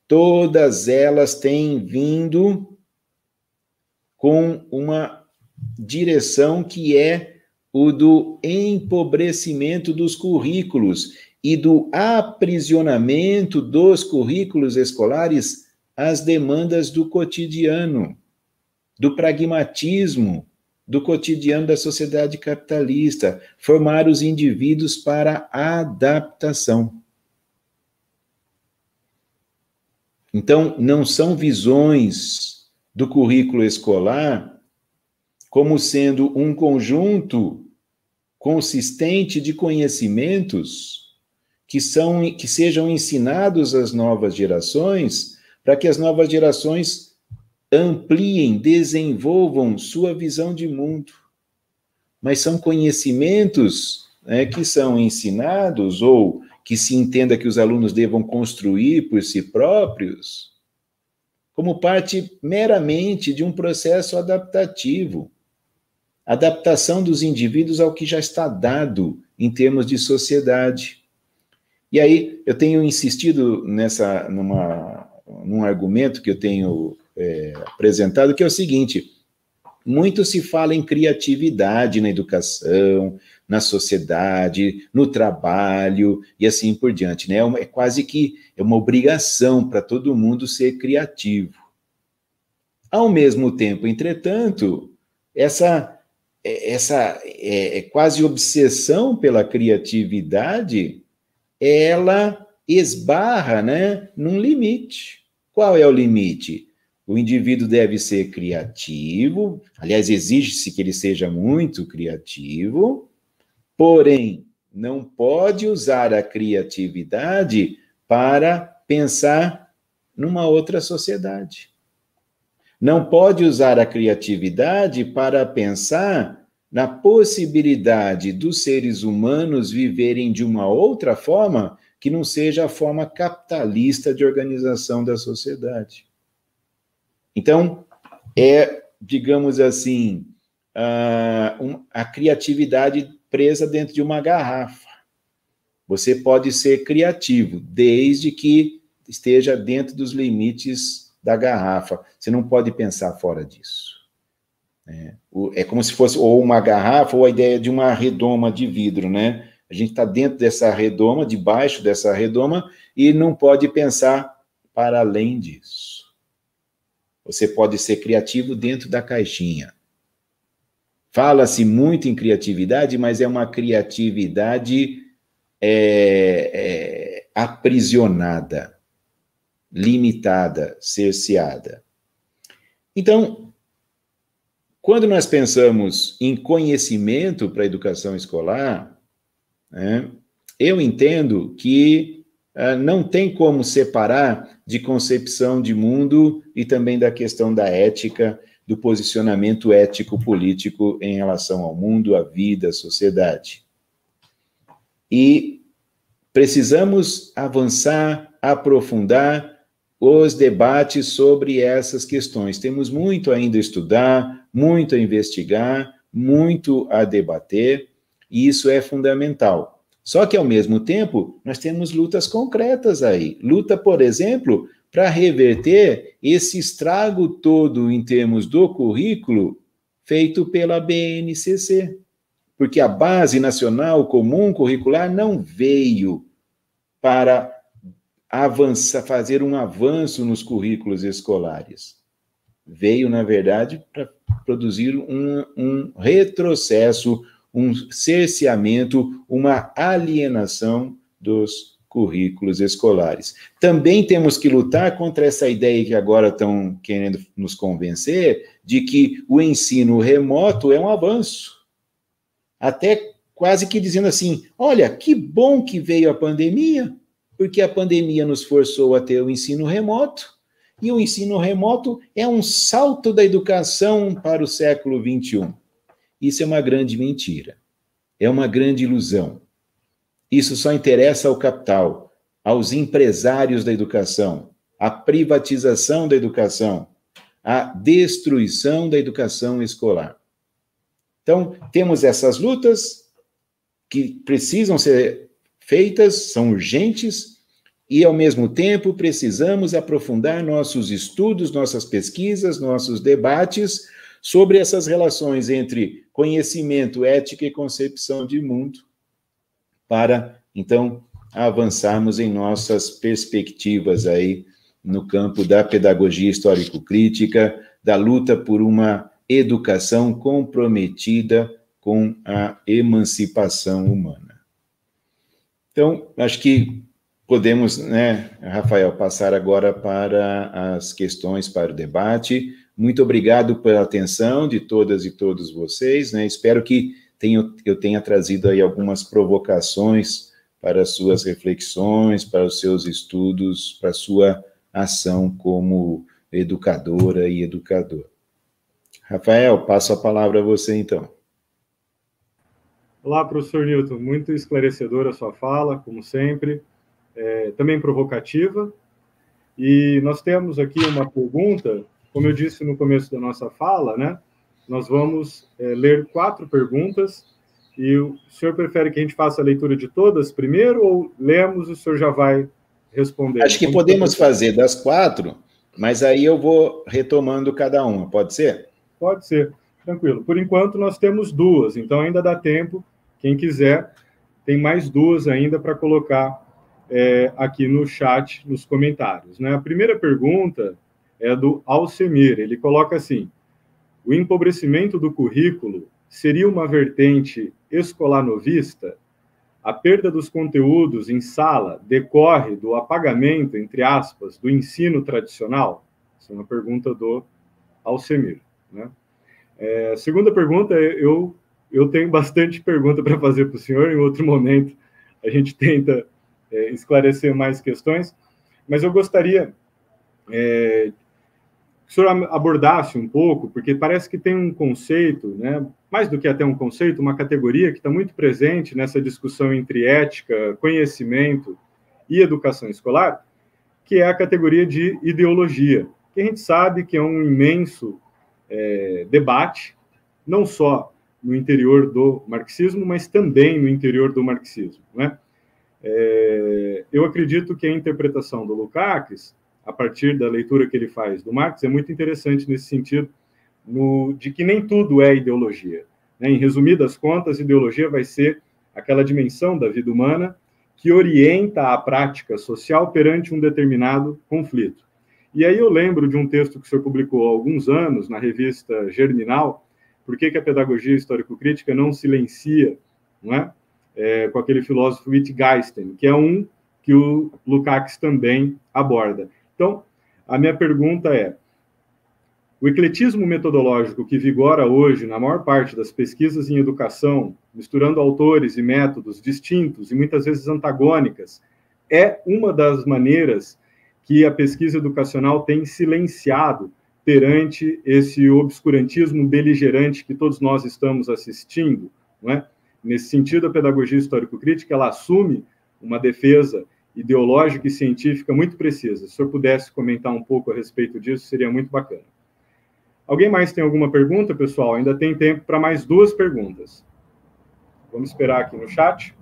Todas elas têm vindo com uma direção que é o do empobrecimento dos currículos e do aprisionamento dos currículos escolares às demandas do cotidiano, do pragmatismo, do cotidiano da sociedade capitalista, formar os indivíduos para a adaptação. Então, não são visões do currículo escolar como sendo um conjunto consistente de conhecimentos que sejam ensinados às novas gerações, para que as novas gerações ampliem, desenvolvam sua visão de mundo. Mas são conhecimentos que são ensinados, ou que se entenda que os alunos devam construir por si próprios, como parte meramente de um processo adaptativo. Adaptação dos indivíduos ao que já está dado em termos de sociedade. E aí, eu tenho insistido num argumento que eu tenho apresentado, que é o seguinte: muito se fala em criatividade na educação, na sociedade, no trabalho e assim por diante, né? É quase que uma obrigação para todo mundo ser criativo. Ao mesmo tempo, entretanto, essa quase obsessão pela criatividade, ela esbarra, né, num limite. Qual é o limite? O indivíduo deve ser criativo, aliás, exige-se que ele seja muito criativo, porém, não pode usar a criatividade para pensar numa outra sociedade. Não pode usar a criatividade para pensar na possibilidade dos seres humanos viverem de uma outra forma que não seja a forma capitalista de organização da sociedade. Então, digamos assim, a criatividade presa dentro de uma garrafa. Você pode ser criativo, desde que esteja dentro dos limites da garrafa. Você não pode pensar fora disso. É como se fosse ou uma garrafa ou a ideia de uma redoma de vidro, né? A gente está dentro dessa redoma, debaixo dessa redoma, e não pode pensar para além disso. Você pode ser criativo dentro da caixinha. Fala-se muito em criatividade, mas é uma criatividade aprisionada, limitada, cerceada. Então, quando nós pensamos em conhecimento para a educação escolar, né, eu entendo que não tem como separar de concepção de mundo e também da questão da ética, do posicionamento ético-político em relação ao mundo, à vida, à sociedade. E precisamos avançar, aprofundar os debates sobre essas questões. Temos muito ainda a estudar, muito a investigar, muito a debater, e isso é fundamental. Só que, ao mesmo tempo, nós temos lutas concretas aí. Luta, por exemplo, para reverter esse estrago todo em termos do currículo feito pela BNCC. Porque a Base Nacional Comum Curricular não veio para avançar, fazer um avanço nos currículos escolares. Veio, na verdade, para produzir um retrocesso, um cerceamento, uma alienação dos currículos escolares. Também temos que lutar contra essa ideia que agora estão querendo nos convencer de que o ensino remoto é um avanço. Até quase que dizendo assim, olha, que bom que veio a pandemia, porque a pandemia nos forçou a ter o ensino remoto, e o ensino remoto é um salto da educação para o século XXI. Isso é uma grande mentira, é uma grande ilusão. Isso só interessa ao capital, aos empresários da educação, à privatização da educação, à destruição da educação escolar. Então, temos essas lutas que precisam ser feitas, são urgentes, e, ao mesmo tempo, precisamos aprofundar nossos estudos, nossas pesquisas, nossos debates sobre essas relações entre conhecimento, ética e concepção de mundo, para, então, avançarmos em nossas perspectivas aí no campo da pedagogia histórico-crítica, da luta por uma educação comprometida com a emancipação humana. Então, acho que podemos, né, Rafael, passar agora para as questões, para o debate. Muito obrigado pela atenção de todas e todos vocês, né? Espero que eu tenha trazido aí algumas provocações para as suas reflexões, para os seus estudos, para a sua ação como educadora e educador. Rafael, passo a palavra a você, então. Olá, professor Newton. Muito esclarecedora a sua fala, como sempre. Também provocativa. E nós temos aqui uma pergunta, como eu disse no começo da nossa fala, né? Nós vamos ler 4 perguntas, e o senhor prefere que a gente faça a leitura de todas primeiro, ou lemos e o senhor já vai responder? Acho que podemos fazer das 4, mas aí eu vou retomando cada uma, pode ser? Pode ser. Tranquilo. Por enquanto, nós temos duas, então ainda dá tempo. Quem quiser, tem mais duas ainda para colocar aqui no chat, nos comentários, né? A primeira pergunta é do Alcemir. Ele coloca assim: o empobrecimento do currículo seria uma vertente escolanovista? A perda dos conteúdos em sala decorre do apagamento, entre aspas, do ensino tradicional? Essa é uma pergunta do Alcemir, né? Segunda pergunta, eu tenho bastante pergunta para fazer para o senhor. Em outro momento, a gente tenta esclarecer mais questões, mas eu gostaria que o senhor abordasse um pouco, porque parece que tem um conceito, né, mais do que até um conceito, uma categoria que está muito presente nessa discussão entre ética, conhecimento e educação escolar, que é a categoria de ideologia, que a gente sabe que é um imenso debate, não só no interior do marxismo, mas também no interior do marxismo, né? Eu acredito que a interpretação do Lukács, a partir da leitura que ele faz do Marx, é muito interessante nesse sentido, de que nem tudo é ideologia, né? Em resumidas contas, ideologia vai ser aquela dimensão da vida humana que orienta a prática social perante um determinado conflito. E aí eu lembro de um texto que o senhor publicou há alguns anos na revista Germinal, Por que a pedagogia histórico-crítica não silencia, não é? Com aquele filósofo Wittgenstein, que é um que o Lukács também aborda. Então, a minha pergunta é: o ecletismo metodológico que vigora hoje na maior parte das pesquisas em educação, misturando autores e métodos distintos e muitas vezes antagônicas, é uma das maneiras que a pesquisa educacional tem silenciado perante esse obscurantismo beligerante que todos nós estamos assistindo, não é? Nesse sentido, a pedagogia histórico-crítica, ela assume uma defesa ideológica e científica muito precisa. Se o senhor pudesse comentar um pouco a respeito disso, seria muito bacana. Alguém mais tem alguma pergunta, pessoal? Ainda tem tempo para mais duas perguntas. Vamos esperar aqui no chat.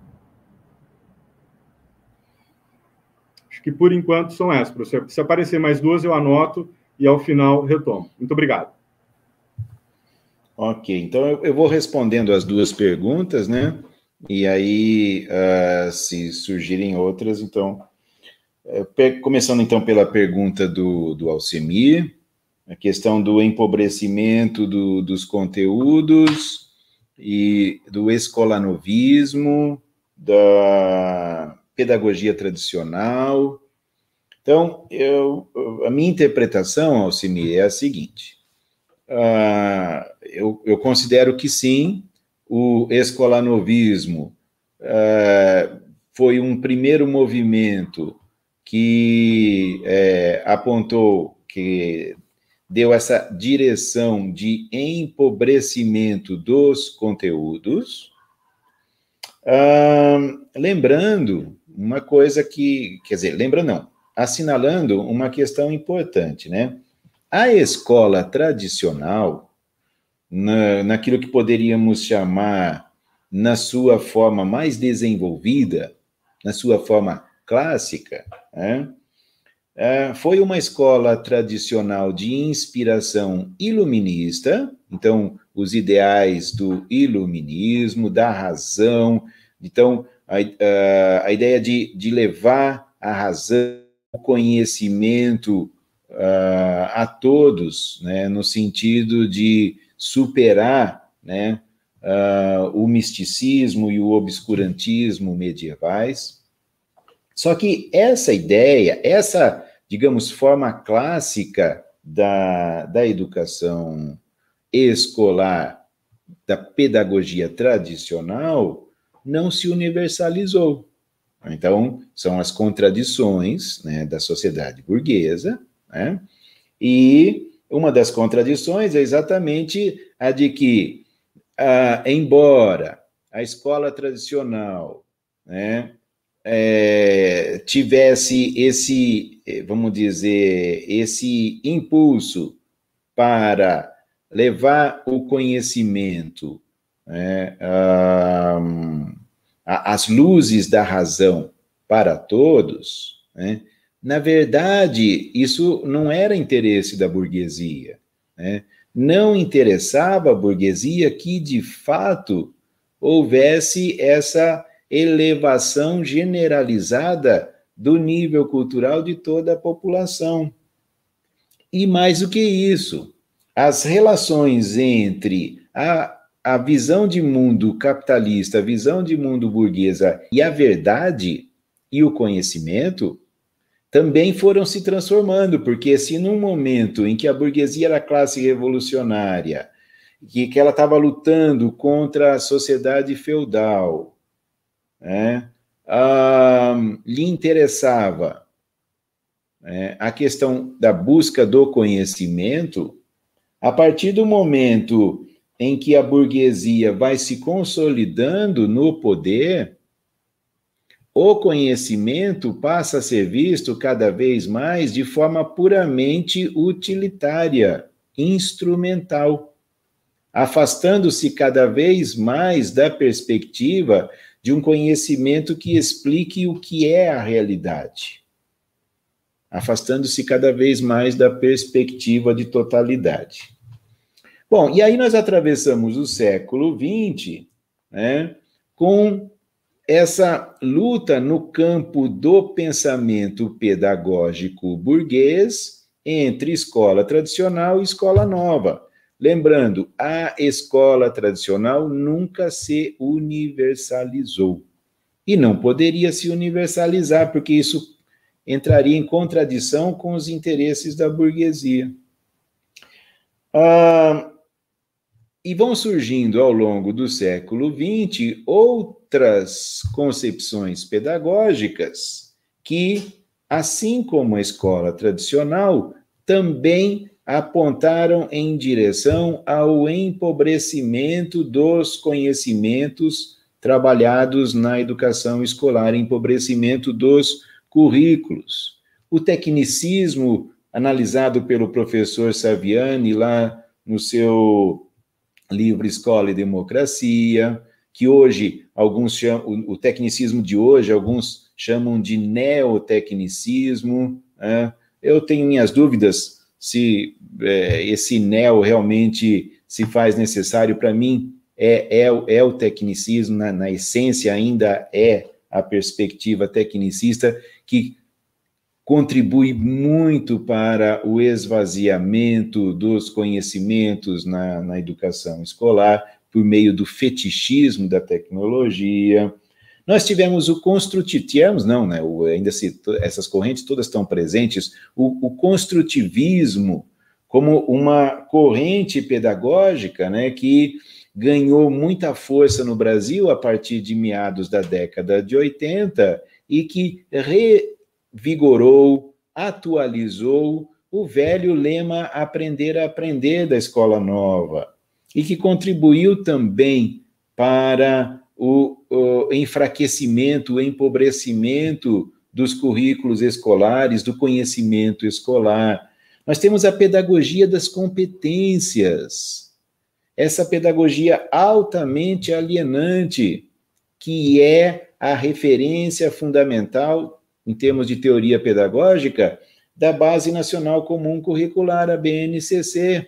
Acho que, por enquanto, são essas, professor. Se aparecer mais duas, eu anoto e, ao final, retomo. Muito obrigado. Ok, então eu vou respondendo as duas perguntas, né? E aí, se surgirem outras, então... começando, então, pela pergunta do Alcemir, a questão do empobrecimento dos conteúdos e do escolanovismo, da pedagogia tradicional. Então, a minha interpretação, Alcemir, é a seguinte: eu considero que sim, o escolanovismo foi um primeiro movimento que apontou, que deu essa direção de empobrecimento dos conteúdos, lembrando uma coisa assinalando uma questão importante, né? A escola tradicional, naquilo que poderíamos chamar, na sua forma mais desenvolvida, na sua forma clássica, né? Foi uma escola tradicional de inspiração iluminista, então, os ideais do iluminismo, da razão, então, a ideia de levar a razão, o conhecimento a todos, né, no sentido de superar, né, o misticismo e o obscurantismo medievais. Só que essa ideia, essa, digamos, forma clássica da educação escolar, da pedagogia tradicional, não se universalizou. Então, são as contradições, né, da sociedade burguesa, né? E uma das contradições é exatamente a de que, embora a escola tradicional, né, tivesse esse, vamos dizer, esse impulso para levar o conhecimento, né, as luzes da razão para todos, né? Na verdade, isso não era interesse da burguesia, né? não interessava à burguesia que, de fato, houvesse essa elevação generalizada do nível cultural de toda a população. E mais do que isso, as relações entre a visão de mundo capitalista, a visão de mundo burguesa e a verdade e o conhecimento também foram se transformando, porque se num momento em que a burguesia era a classe revolucionária, que ela estava lutando contra a sociedade feudal, né, lhe interessava a questão da busca do conhecimento, a partir do momento em que a burguesia vai se consolidando no poder, o conhecimento passa a ser visto cada vez mais de forma puramente utilitária, instrumental, afastando-se cada vez mais da perspectiva de um conhecimento que explique o que é a realidade, afastando-se cada vez mais da perspectiva de totalidade. Bom, e aí nós atravessamos o século XX, né, com essa luta no campo do pensamento pedagógico burguês entre escola tradicional e escola nova. Lembrando, a escola tradicional nunca se universalizou. E não poderia se universalizar, porque isso entraria em contradição com os interesses da burguesia. E vão surgindo ao longo do século XX outras concepções pedagógicas que, assim como a escola tradicional, também apontaram em direção ao empobrecimento dos conhecimentos trabalhados na educação escolar, empobrecimento dos currículos. O tecnicismo, analisado pelo professor Saviani lá no seu livro Escola e Democracia, que hoje alguns chamam, o tecnicismo de hoje, alguns chamam de neotecnicismo, né? Eu tenho minhas dúvidas se esse neo realmente se faz necessário. Para mim, é o tecnicismo, na essência ainda é a perspectiva tecnicista que contribui muito para o esvaziamento dos conhecimentos na educação escolar, por meio do fetichismo da tecnologia. Nós tivemos o construtivismo, não, né? Ainda essas correntes todas estão presentes, o construtivismo como uma corrente pedagógica, né, que ganhou muita força no Brasil a partir de meados da década de 80 e que revigorou, atualizou o velho lema Aprender a Aprender da Escola Nova e que contribuiu também para o enfraquecimento, o empobrecimento dos currículos escolares, do conhecimento escolar. Nós temos a pedagogia das competências, essa pedagogia altamente alienante, que é a referência fundamental, em termos de teoria pedagógica, da Base Nacional Comum Curricular, a BNCC.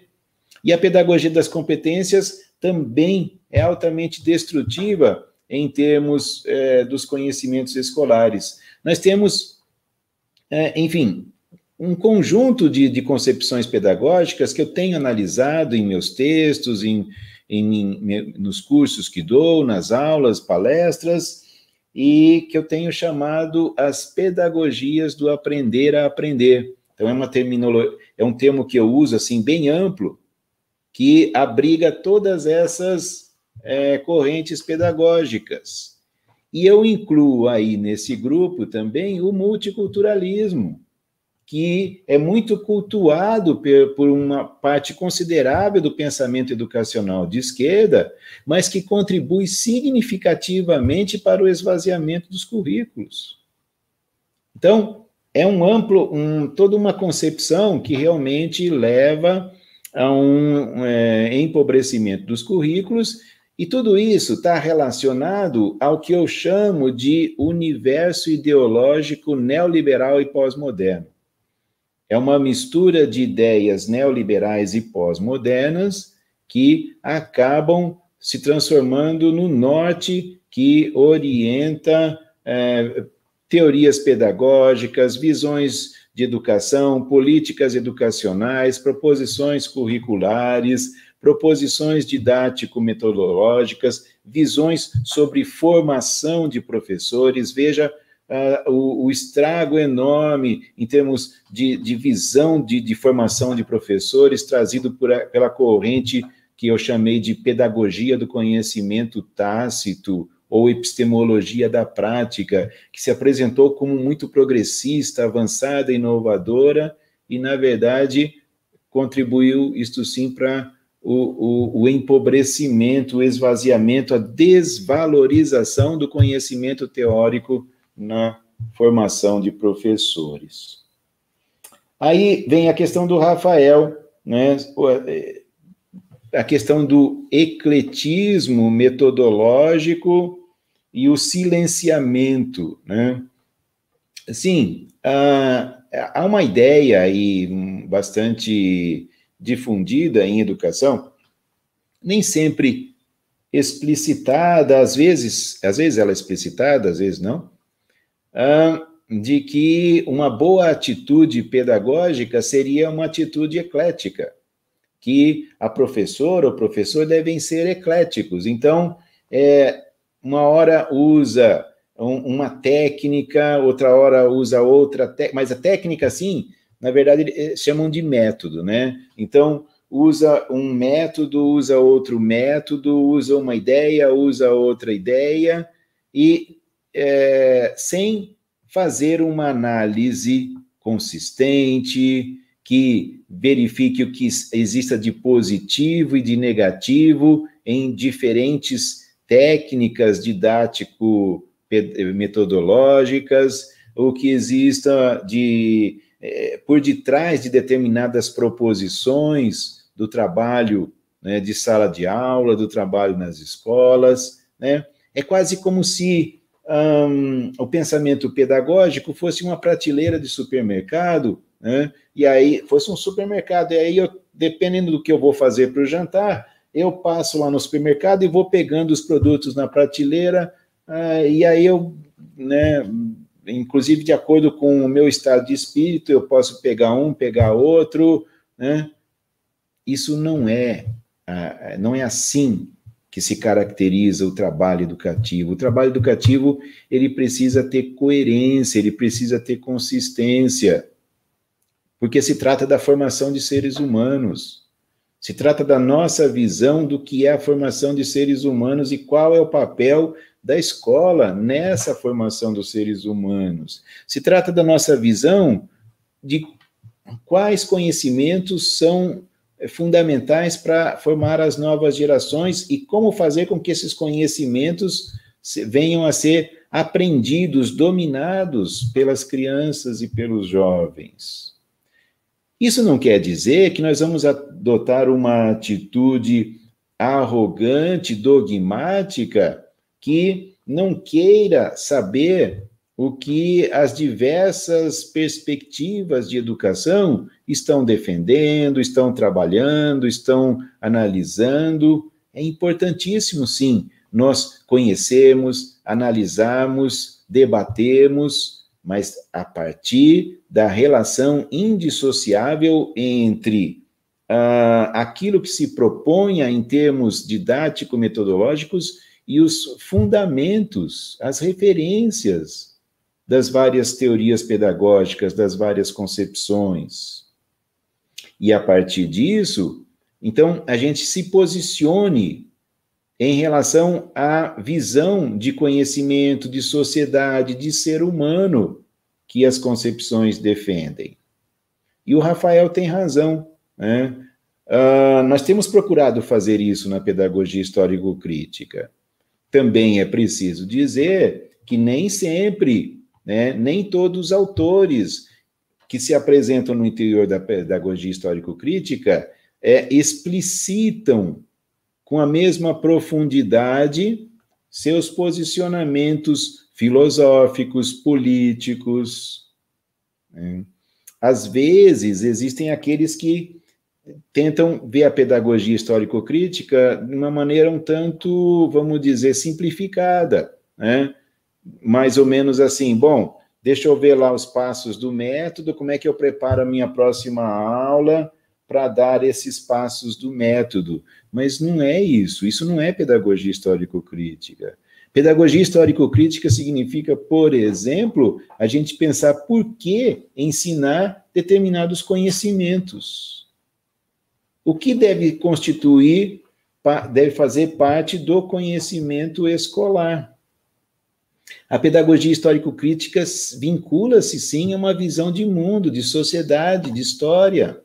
E a pedagogia das competências também é altamente destrutiva em termos dos conhecimentos escolares. Nós temos, enfim, um conjunto de concepções pedagógicas que eu tenho analisado em meus textos, nos cursos que dou, nas aulas, palestras, e que eu tenho chamado as pedagogias do aprender a aprender. Então, é um termo que eu uso assim, bem amplo, que abriga todas essas correntes pedagógicas. E eu incluo aí nesse grupo também o multiculturalismo, que é muito cultuado por uma parte considerável do pensamento educacional de esquerda, mas que contribui significativamente para o esvaziamento dos currículos. Então, é toda uma concepção que realmente leva a um empobrecimento dos currículos, e tudo isso está relacionado ao que eu chamo de universo ideológico neoliberal e pós-moderno. é uma mistura de ideias neoliberais e pós-modernas que acabam se transformando no norte que orienta teorias pedagógicas, visões de educação, políticas educacionais, proposições curriculares, proposições didático-metodológicas, visões sobre formação de professores. Veja o estrago enorme em termos de visão de formação de professores, trazido pela corrente que eu chamei de pedagogia do conhecimento tácito, ou epistemologia da prática, que se apresentou como muito progressista, avançada, inovadora, e, na verdade, contribuiu, isto sim, para o empobrecimento, o esvaziamento, a desvalorização do conhecimento teórico na formação de professores. Aí vem a questão do Rafael, né? A questão do ecletismo metodológico e o silenciamento, né? Assim, há uma ideia aí bastante difundida em educação, nem sempre explicitada, às vezes ela é explicitada, às vezes não, de que uma boa atitude pedagógica seria uma atitude eclética, que a professora ou o professor devem ser ecléticos. Então, uma hora usa uma técnica, outra hora usa outra técnica, mas a técnica, sim, na verdade, eles chamam de método, né? Então, usa um método, usa outro método, usa uma ideia, usa outra ideia, e sem fazer uma análise consistente, que verifique o que exista de positivo e de negativo em diferentes técnicas didático-metodológicas, o que exista por detrás de determinadas proposições do trabalho, né, de sala de aula, do trabalho nas escolas, né? É quase como se o pensamento pedagógico fosse uma prateleira de supermercado, né? E aí fosse um supermercado, e aí dependendo do que eu vou fazer para o jantar, eu passo lá no supermercado e vou pegando os produtos na prateleira, e aí eu, né, inclusive de acordo com o meu estado de espírito, eu posso pegar um, pegar outro, né? Isso não é assim que se caracteriza o trabalho educativo. O trabalho educativo, ele precisa ter coerência, ele precisa ter consistência, porque se trata da formação de seres humanos, se trata da nossa visão do que é a formação de seres humanos e qual é o papel da escola nessa formação dos seres humanos. Se trata da nossa visão de quais conhecimentos são fundamentais para formar as novas gerações e como fazer com que esses conhecimentos venham a ser aprendidos, dominados pelas crianças e pelos jovens. Isso não quer dizer que nós vamos adotar uma atitude arrogante, dogmática, que não queira saber o que as diversas perspectivas de educação estão defendendo, estão trabalhando, estão analisando. É importantíssimo, sim, nós conhecermos, analisarmos, debatermos, mas a partir da relação indissociável entre aquilo que se proponha em termos didático-metodológicos e os fundamentos, as referências das várias teorias pedagógicas, das várias concepções. E a partir disso, então, a gente se posicione em relação à visão de conhecimento, de sociedade, de ser humano que as concepções defendem. E o Rafael tem razão, né? Nós temos procurado fazer isso na pedagogia histórico-crítica. Também é preciso dizer que nem sempre, né, nem todos os autores que se apresentam no interior da pedagogia histórico-crítica explicitam com a mesma profundidade seus posicionamentos filosóficos, políticos, né? às vezes, existem aqueles que tentam ver a pedagogia histórico-crítica de uma maneira um tanto, vamos dizer, simplificada, né? Mais ou menos assim, bom, deixa eu ver lá os passos do método, como é que eu preparo a minha próxima aula para dar esses passos do método. Mas não é isso não é pedagogia histórico-crítica. Pedagogia histórico-crítica significa, por exemplo, a gente pensar por que ensinar determinados conhecimentos. O que deve constituir, deve fazer parte do conhecimento escolar. A pedagogia histórico-crítica vincula-se, sim, a uma visão de mundo, de sociedade, de história.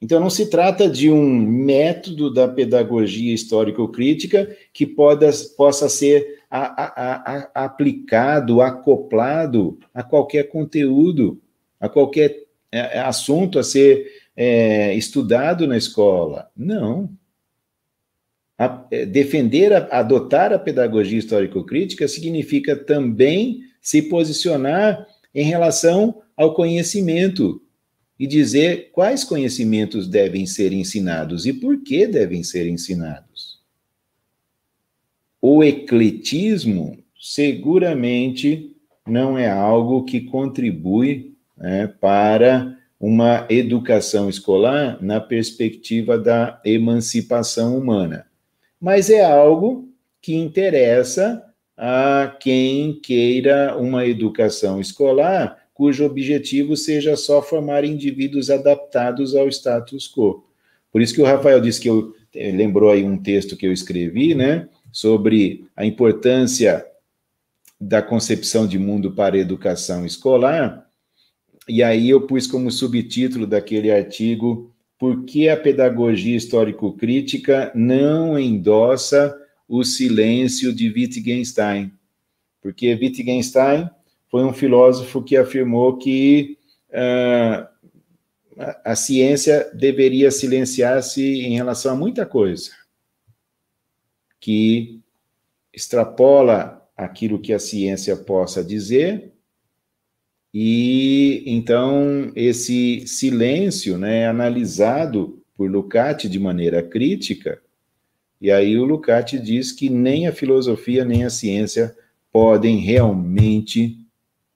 Então, não se trata de um método da pedagogia histórico-crítica que possa ser aplicado, acoplado a qualquer conteúdo, a qualquer assunto a ser estudado na escola. Não. Adotar a pedagogia histórico-crítica significa também se posicionar em relação ao conhecimento e dizer quais conhecimentos devem ser ensinados e por que devem ser ensinados. O ecletismo seguramente não é algo que contribui, né, para uma educação escolar na perspectiva da emancipação humana. Mas é algo que interessa a quem queira uma educação escolar cujo objetivo seja só formar indivíduos adaptados ao status quo. Por isso que o Rafael disse que lembrou aí um texto que eu escrevi, né, sobre a importância da concepção de mundo para a educação escolar, e aí eu pus como subtítulo daquele artigo: por que a pedagogia histórico-crítica não endossa o silêncio de Wittgenstein? Porque Wittgenstein foi um filósofo que afirmou que a ciência deveria silenciar-se em relação a muita coisa, que extrapola aquilo que a ciência possa dizer, e então esse silêncio, né, é analisado por Lukács de maneira crítica, e aí o Lukács diz que nem a filosofia nem a ciência podem realmente,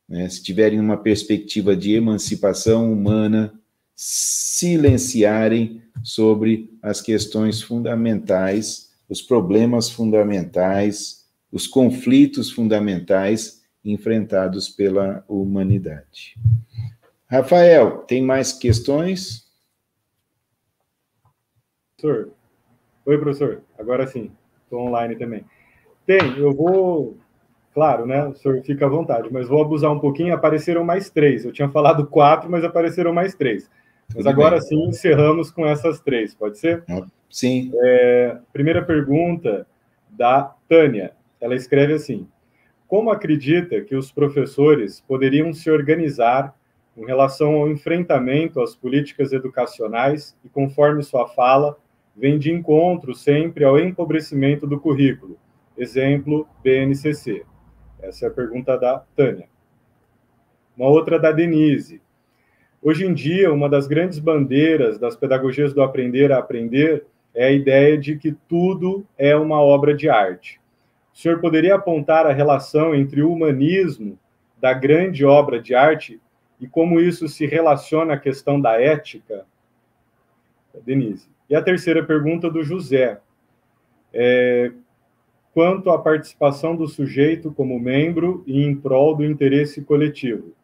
né, se tiverem uma perspectiva de emancipação humana, silenciarem sobre as questões fundamentais, os problemas fundamentais, os conflitos fundamentais enfrentados pela humanidade. Rafael, tem mais questões? Professor. Oi, professor. Agora sim. Estou online também. Tem, eu vou... Claro, né? O senhor fica à vontade, mas vou abusar um pouquinho. Apareceram mais 3. Eu tinha falado 4, mas apareceram mais 3. Mas tudo agora bem. Sim, encerramos com essas 3, pode ser? Sim. Primeira pergunta da Tânia. Ela escreve assim: como acredita que os professores poderiam se organizar em relação ao enfrentamento às políticas educacionais e, conforme sua fala, vem de encontro sempre ao empobrecimento do currículo? Exemplo, BNCC. Essa é a pergunta da Tânia. Uma outra da Denise. Hoje em dia, uma das grandes bandeiras das pedagogias do aprender a aprender é a ideia de que tudo é uma obra de arte. O senhor poderia apontar a relação entre o humanismo da grande obra de arte e como isso se relaciona à questão da ética? Denise. E a terceira pergunta do José. Quanto à participação do sujeito como membro e em prol do interesse coletivo,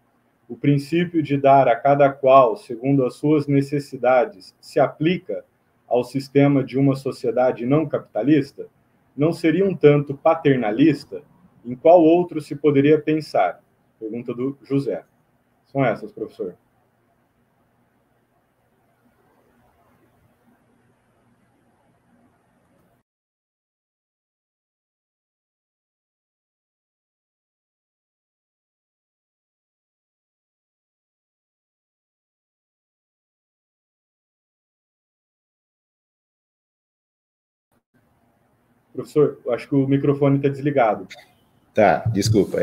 o princípio de dar a cada qual segundo as suas necessidades se aplica ao sistema de uma sociedade não capitalista? Não seria um tanto paternalista? Em qual outro se poderia pensar? Pergunta do José. São essas, professor. Professor, eu acho que o microfone está desligado. Tá, desculpa,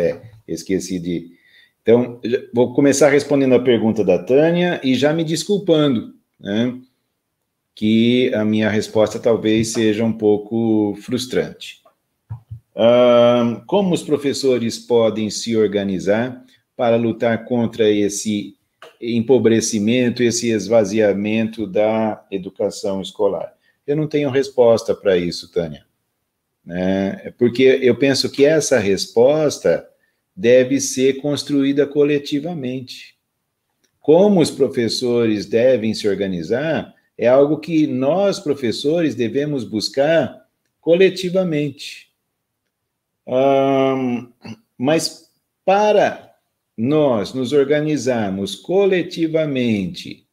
esqueci Então, vou começar respondendo a pergunta da Tânia e já me desculpando, né, que a minha resposta talvez seja um pouco frustrante. Como os professores podem se organizar para lutar contra esse empobrecimento, esse esvaziamento da educação escolar? Eu não tenho resposta para isso, Tânia, né? Porque eu penso que essa resposta deve ser construída coletivamente. Como os professores devem se organizar é algo que nós, professores, devemos buscar coletivamente. Mas para nós nos organizarmos coletivamente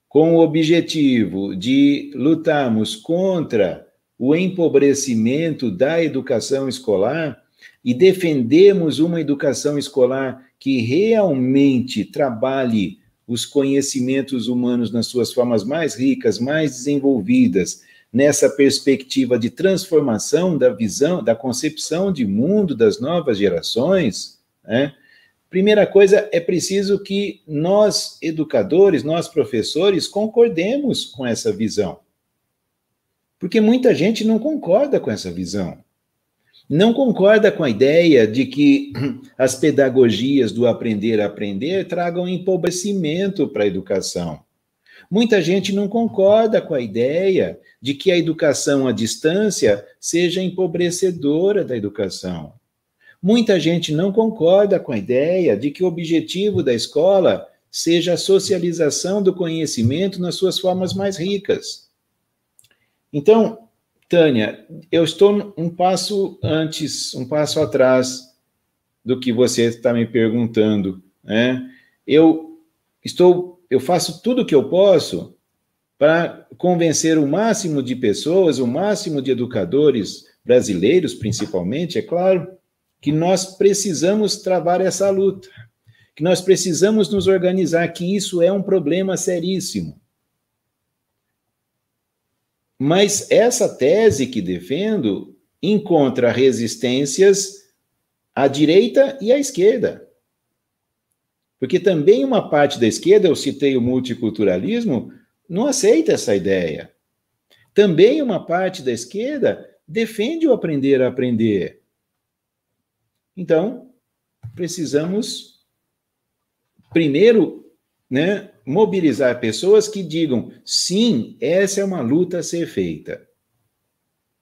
com o objetivo de lutarmos contra o empobrecimento da educação escolar e defendermos uma educação escolar que realmente trabalhe os conhecimentos humanos nas suas formas mais ricas, mais desenvolvidas, nessa perspectiva de transformação da visão, da concepção de mundo das novas gerações, né? Primeira coisa, é preciso que nós, educadores, nós, professores, concordemos com essa visão. Porque muita gente não concorda com essa visão. Não concorda com a ideia de que as pedagogias do aprender a aprender tragam empobrecimento para a educação. Muita gente não concorda com a ideia de que a educação à distância seja empobrecedora da educação. Muita gente não concorda com a ideia de que o objetivo da escola seja a socialização do conhecimento nas suas formas mais ricas. Então, Tânia, eu estou um passo antes, um passo atrás do que você está me perguntando, né? Eu faço tudo o que eu posso para convencer o máximo de pessoas, o máximo de educadores brasileiros, principalmente, é claro, que nós precisamos travar essa luta, que nós precisamos nos organizar, que isso é um problema seríssimo. Mas essa tese que defendo encontra resistências à direita e à esquerda. Porque também uma parte da esquerda, eu citei o multiculturalismo, não aceita essa ideia. Também uma parte da esquerda defende o aprender a aprender. Então, precisamos, primeiro, né, mobilizar pessoas que digam, sim, essa é uma luta a ser feita.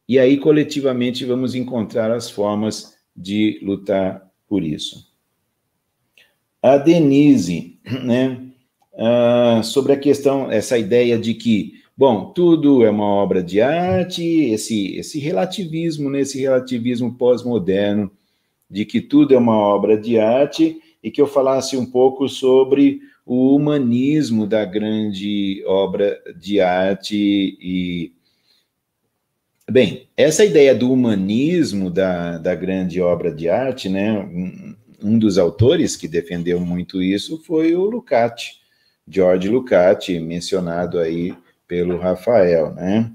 E aí, coletivamente, vamos encontrar as formas de lutar por isso. A Denise, né, sobre a questão, essa ideia de que, bom, tudo é uma obra de arte, esse relativismo, né, esse relativismo pós-moderno, de que tudo é uma obra de arte, e que eu falasse um pouco sobre o humanismo da grande obra de arte. E, bem, essa ideia do humanismo da grande obra de arte, né, um dos autores que defendeu muito isso foi o Lukács, George Lukács, mencionado aí pelo Rafael, né?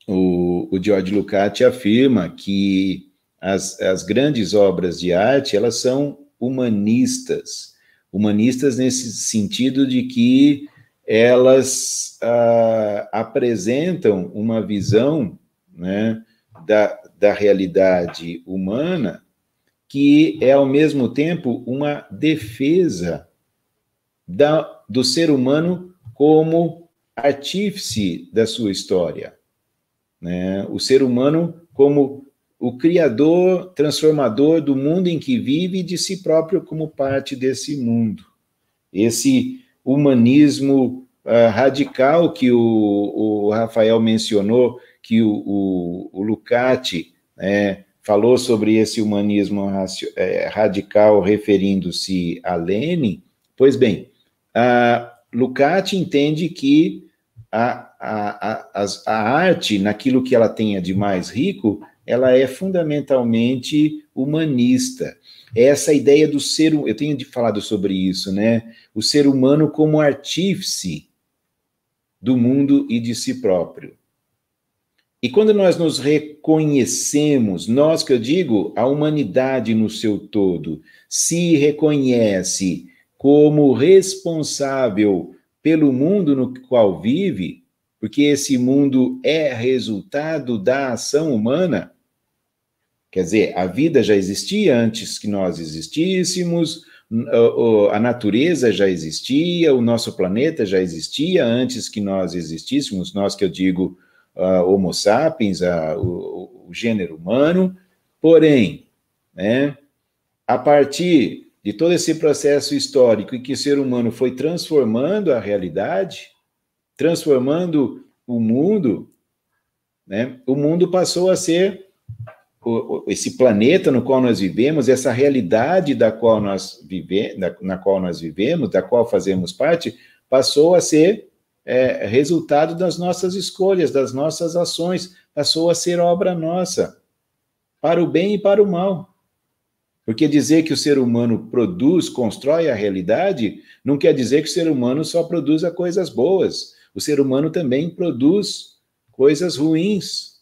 O George Lukács afirma que as grandes obras de arte, elas são humanistas. Humanistas nesse sentido de que elas apresentam uma visão, né, da realidade humana que é, ao mesmo tempo, uma defesa do ser humano como artífice da sua história, né? O ser humano como o criador, transformador do mundo em que vive e de si próprio como parte desse mundo. Esse humanismo radical que o Rafael mencionou, que o Lukács falou sobre esse humanismo radical referindo-se a Lenin. Pois bem, Lukács entende que a arte, naquilo que ela tenha de mais rico, ela é fundamentalmente humanista. É essa ideia do ser, eu tenho falado sobre isso, né? O ser humano como artífice do mundo e de si próprio. E quando nós nos reconhecemos, nós que eu digo, a humanidade no seu todo, se reconhece como responsável pelo mundo no qual vive, porque esse mundo é resultado da ação humana. Quer dizer, a vida já existia antes que nós existíssemos, a natureza já existia, o nosso planeta já existia antes que nós existíssemos, nós que eu digo Homo sapiens, o gênero humano, porém, né, a partir de todo esse processo histórico em que o ser humano foi transformando a realidade, transformando o mundo, né, o mundo passou a ser esse planeta no qual nós vivemos, essa realidade na qual nós vivemos, da qual fazemos parte, passou a ser resultado das nossas escolhas, das nossas ações, passou a ser obra nossa, para o bem e para o mal. Porque dizer que o ser humano produz, constrói a realidade, não quer dizer que o ser humano só produza coisas boas. O ser humano também produz coisas ruins.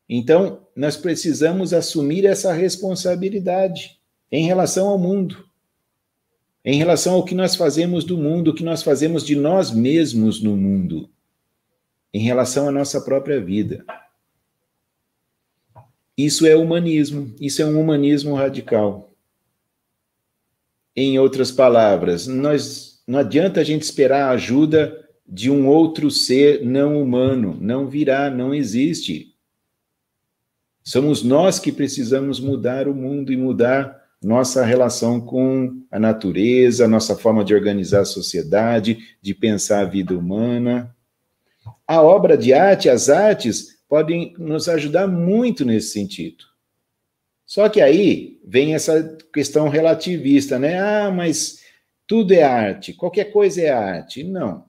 Então, nós precisamos assumir essa responsabilidade em relação ao mundo, em relação ao que nós fazemos do mundo, o que nós fazemos de nós mesmos no mundo, em relação à nossa própria vida. Isso é humanismo, isso é um humanismo radical. Em outras palavras, não adianta a gente esperar a ajuda de um outro ser não humano, não virá, não existe. Somos nós que precisamos mudar o mundo e mudar nossa relação com a natureza, nossa forma de organizar a sociedade, de pensar a vida humana. A obra de arte, as artes, podem nos ajudar muito nesse sentido. Só que aí vem essa questão relativista, né? Ah, mas tudo é arte, qualquer coisa é arte. Não.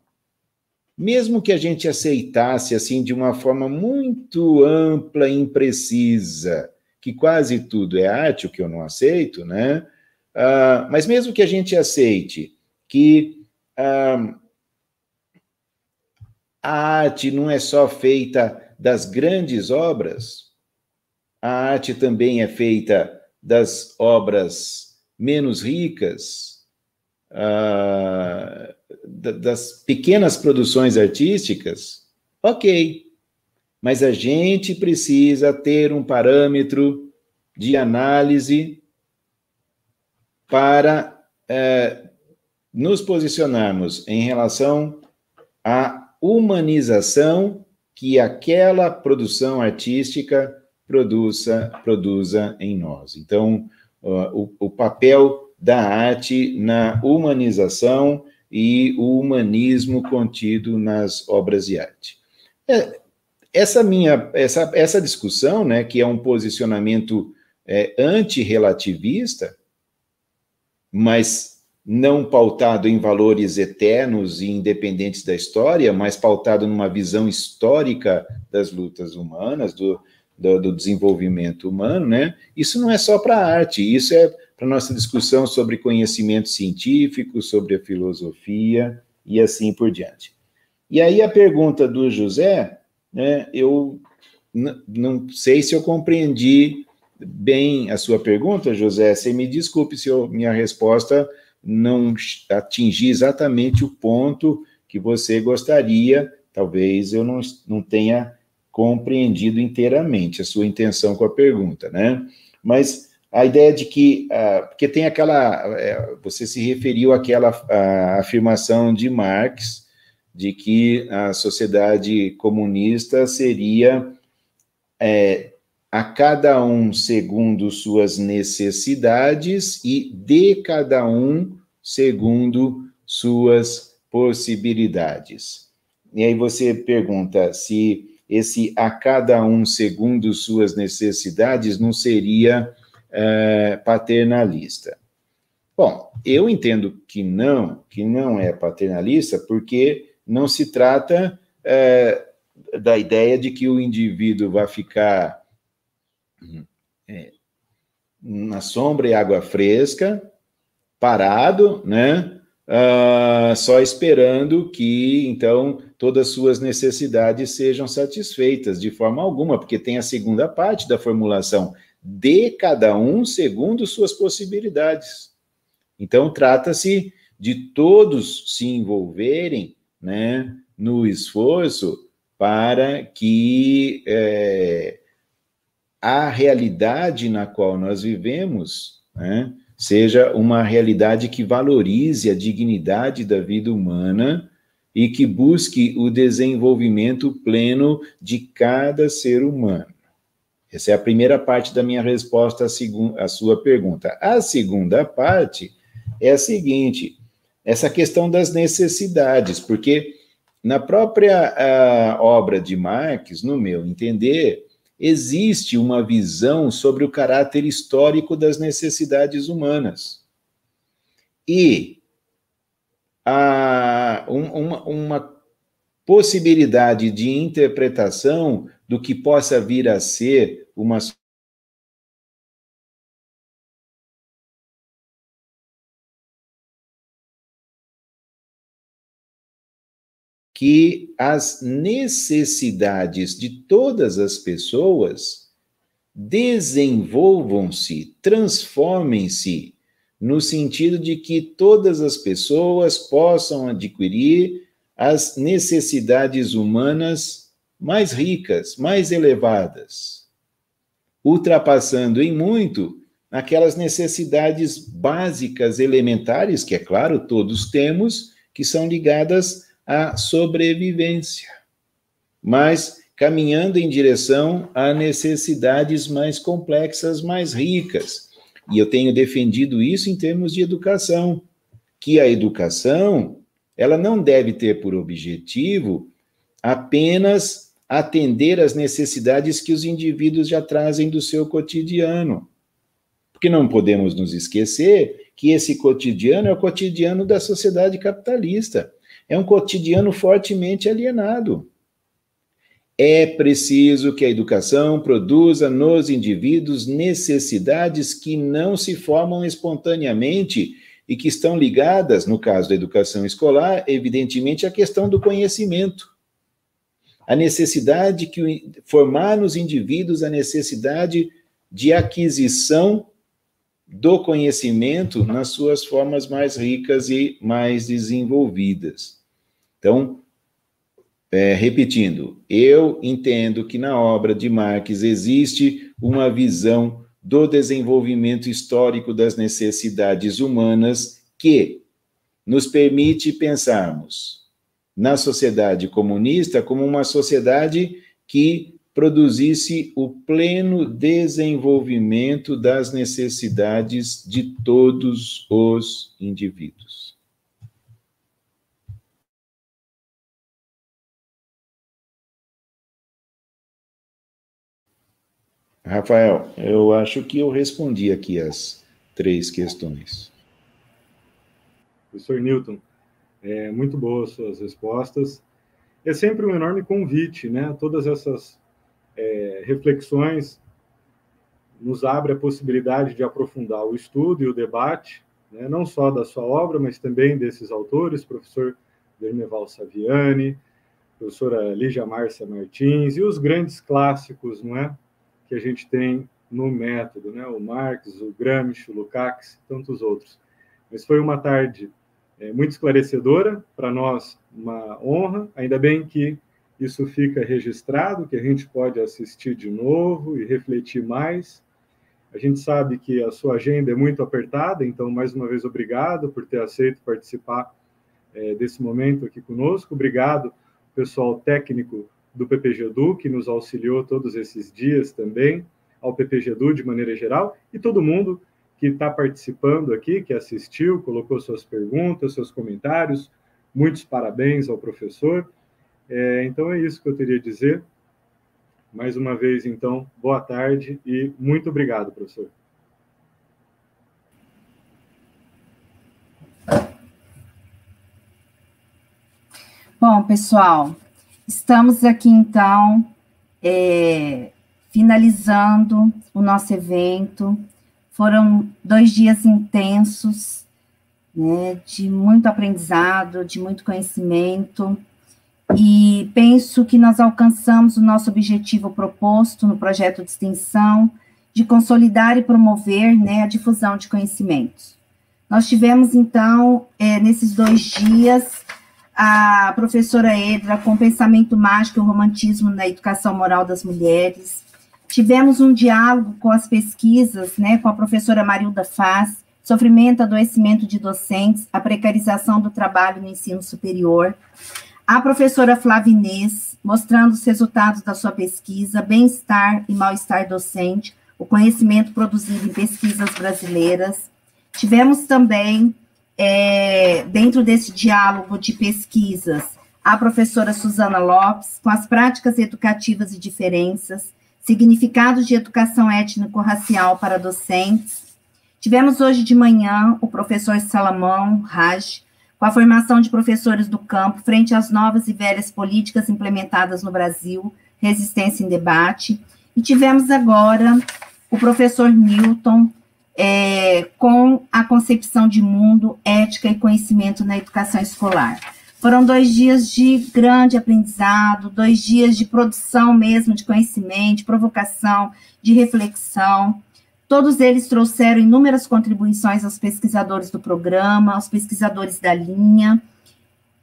Mesmo que a gente aceitasse assim de uma forma muito ampla e imprecisa, que quase tudo é arte, o que eu não aceito, né? Mas mesmo que a gente aceite que a arte não é só feita das grandes obras, a arte também é feita das obras menos ricas, das pequenas produções artísticas, ok. Mas a gente precisa ter um parâmetro de análise para nos posicionarmos em relação à humanização que aquela produção artística produza em nós. Então, o papel da arte na humanização e o humanismo contido nas obras de arte. Essa discussão, né, que é um posicionamento antirrelativista, mas não pautado em valores eternos e independentes da história, mas pautado numa visão histórica das lutas humanas, do desenvolvimento humano, né? Isso não é só para a arte, isso é para a nossa discussão sobre conhecimento científico, sobre a filosofia e assim por diante. E aí a pergunta do José, né, eu não sei se eu compreendi bem a sua pergunta, José, você me desculpe se minha resposta não atingir exatamente o ponto que você gostaria, talvez eu não tenha compreendido inteiramente a sua intenção com a pergunta, né? Mas a ideia de que, porque tem você se referiu àquela afirmação de Marx, de que a sociedade comunista seria a cada um segundo suas necessidades e de cada um segundo suas possibilidades. E aí você pergunta se esse a cada um segundo suas necessidades não seria paternalista. Bom, eu entendo que não é paternalista, porque não se trata da ideia de que o indivíduo vai ficar na sombra e água fresca, parado, né, só esperando que, então, todas as suas necessidades sejam satisfeitas, de forma alguma, porque tem a segunda parte da formulação, de cada um segundo suas possibilidades. Então, trata-se de todos se envolverem, né, no esforço para que a realidade na qual nós vivemos, né, seja uma realidade que valorize a dignidade da vida humana e que busque o desenvolvimento pleno de cada ser humano. Essa é a primeira parte da minha resposta à sua pergunta. A segunda parte é a seguinte, essa questão das necessidades, porque na própria obra de Marx, no meu entender, existe uma visão sobre o caráter histórico das necessidades humanas. E uma possibilidade de interpretação do que possa vir a ser uma que as necessidades de todas as pessoas desenvolvam-se, transformem-se, no sentido de que todas as pessoas possam adquirir as necessidades humanas mais ricas, mais elevadas, ultrapassando em muito aquelas necessidades básicas, elementares, que, é claro, todos temos, que são ligadas à sobrevivência, mas caminhando em direção a necessidades mais complexas, mais ricas. E eu tenho defendido isso em termos de educação, que a educação, ela não deve ter por objetivo apenas atender às necessidades que os indivíduos já trazem do seu cotidiano. Porque não podemos nos esquecer que esse cotidiano é o cotidiano da sociedade capitalista. É um cotidiano fortemente alienado. É preciso que a educação produza nos indivíduos necessidades que não se formam espontaneamente e que estão ligadas, no caso da educação escolar, evidentemente, à questão do conhecimento. A necessidade de formar nos indivíduos a necessidade de aquisição do conhecimento nas suas formas mais ricas e mais desenvolvidas. Então, repetindo, eu entendo que na obra de Marx existe uma visão do desenvolvimento histórico das necessidades humanas que nos permite pensarmos na sociedade comunista como uma sociedade que produzisse o pleno desenvolvimento das necessidades de todos os indivíduos. Rafael, eu acho que eu respondi aqui as 3 questões. Professor Newton, muito boas suas respostas. É sempre um enorme convite, né? Todas essas reflexões nos abre a possibilidade de aprofundar o estudo e o debate, né? Não só da sua obra, mas também desses autores, professor Derneval Saviani, professora Lígia Márcia Martins, e os grandes clássicos, não é? Que a gente tem no método, né? O Marx, o Gramsci, o Lukács, e tantos outros. Mas foi uma tarde muito esclarecedora, para nós uma honra, ainda bem que isso fica registrado, que a gente pode assistir de novo e refletir mais. A gente sabe que a sua agenda é muito apertada, então, mais uma vez, obrigado por ter aceito participar desse momento aqui conosco. Obrigado, pessoal técnico do PPGEDU, que nos auxiliou todos esses dias também, ao PPGEDU de maneira geral, e todo mundo que está participando aqui, que assistiu, colocou suas perguntas, seus comentários. Muitos parabéns ao professor. Então, é isso que eu teria a dizer. Mais uma vez, então, boa tarde e muito obrigado, professor. Bom, pessoal, estamos aqui, então, finalizando o nosso evento. Foram 2 dias intensos né, de muito aprendizado, de muito conhecimento, e penso que nós alcançamos o nosso objetivo proposto no projeto de extensão, de consolidar e promover, né, a difusão de conhecimentos. Nós tivemos, então, nesses 2 dias, a professora Edra com Pensamento Mágico e o Romantismo na Educação Moral das Mulheres. Tivemos um diálogo com as pesquisas, né, com a professora Marilda Faz, Sofrimento, Adoecimento de Docentes, a Precarização do Trabalho no Ensino Superior. A professora Flávia Inês, mostrando os resultados da sua pesquisa, Bem-Estar e Mal-Estar Docente, o conhecimento produzido em pesquisas brasileiras. Tivemos também, dentro desse diálogo de pesquisas, a professora Suzana Lopes, com as práticas educativas e diferenças, significados de educação étnico-racial para docentes. Tivemos hoje de manhã o professor Salamão Raj, com a formação de professores do campo frente às novas e velhas políticas implementadas no Brasil, resistência em debate. E tivemos agora o professor Newton, com a concepção de mundo, ética e conhecimento na educação escolar. Foram 2 dias de grande aprendizado, 2 dias de produção mesmo de conhecimento, de provocação, de reflexão. Todos eles trouxeram inúmeras contribuições aos pesquisadores do programa, aos pesquisadores da linha,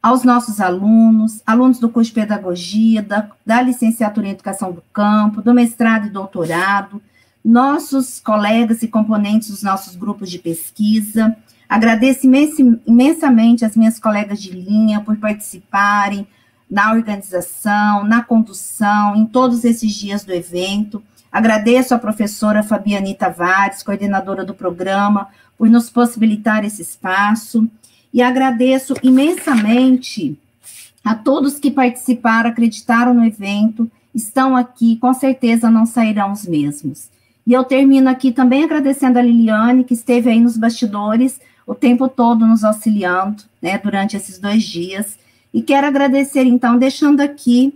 aos nossos alunos, alunos do curso de pedagogia, da licenciatura em educação do campo, do mestrado e doutorado, nossos colegas e componentes dos nossos grupos de pesquisa. Agradeço imensamente as minhas colegas de linha por participarem na organização, na condução, em todos esses dias do evento. Agradeço à professora Fabiane Tavares, coordenadora do programa, por nos possibilitar esse espaço, e agradeço imensamente a todos que participaram, acreditaram no evento, estão aqui, com certeza não sairão os mesmos. E eu termino aqui também agradecendo a Liliane, que esteve aí nos bastidores o tempo todo nos auxiliando, né, durante esses 2 dias, e quero agradecer, então, deixando aqui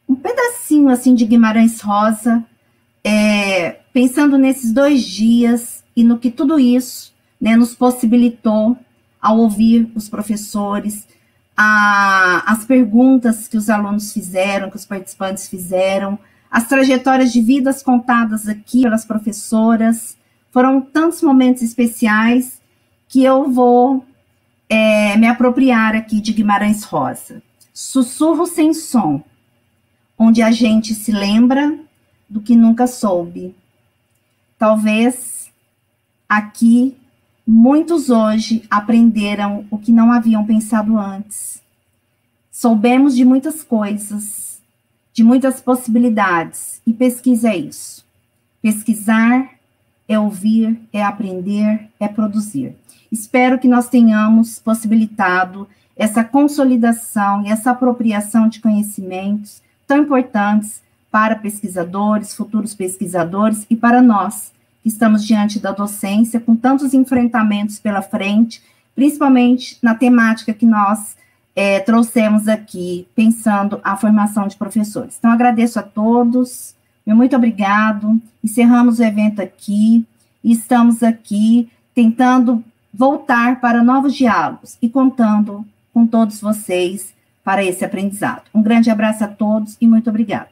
um pedacinho, assim, de Guimarães Rosa, pensando nesses 2 dias e no que tudo isso, né, nos possibilitou ao ouvir os professores, as perguntas que os alunos fizeram, que os participantes fizeram, as trajetórias de vidas contadas aqui pelas professoras. Foram tantos momentos especiais que eu vou me apropriar aqui de Guimarães Rosa. Sussurro sem som, onde a gente se lembra do que nunca soube. Talvez aqui muitos hoje aprenderam o que não haviam pensado antes. Soubemos de muitas coisas, de muitas possibilidades, e pesquisa é isso. Pesquisar é ouvir, é aprender, é produzir. Espero que nós tenhamos possibilitado essa consolidação e essa apropriação de conhecimentos tão importantes para pesquisadores, futuros pesquisadores, e para nós, que estamos diante da docência, com tantos enfrentamentos pela frente, principalmente na temática que nós trouxemos aqui, pensando a formação de professores. Então, agradeço a todos, meu muito obrigado, encerramos o evento aqui, e estamos aqui tentando voltar para novos diálogos, e contando com todos vocês para esse aprendizado. Um grande abraço a todos, e muito obrigada.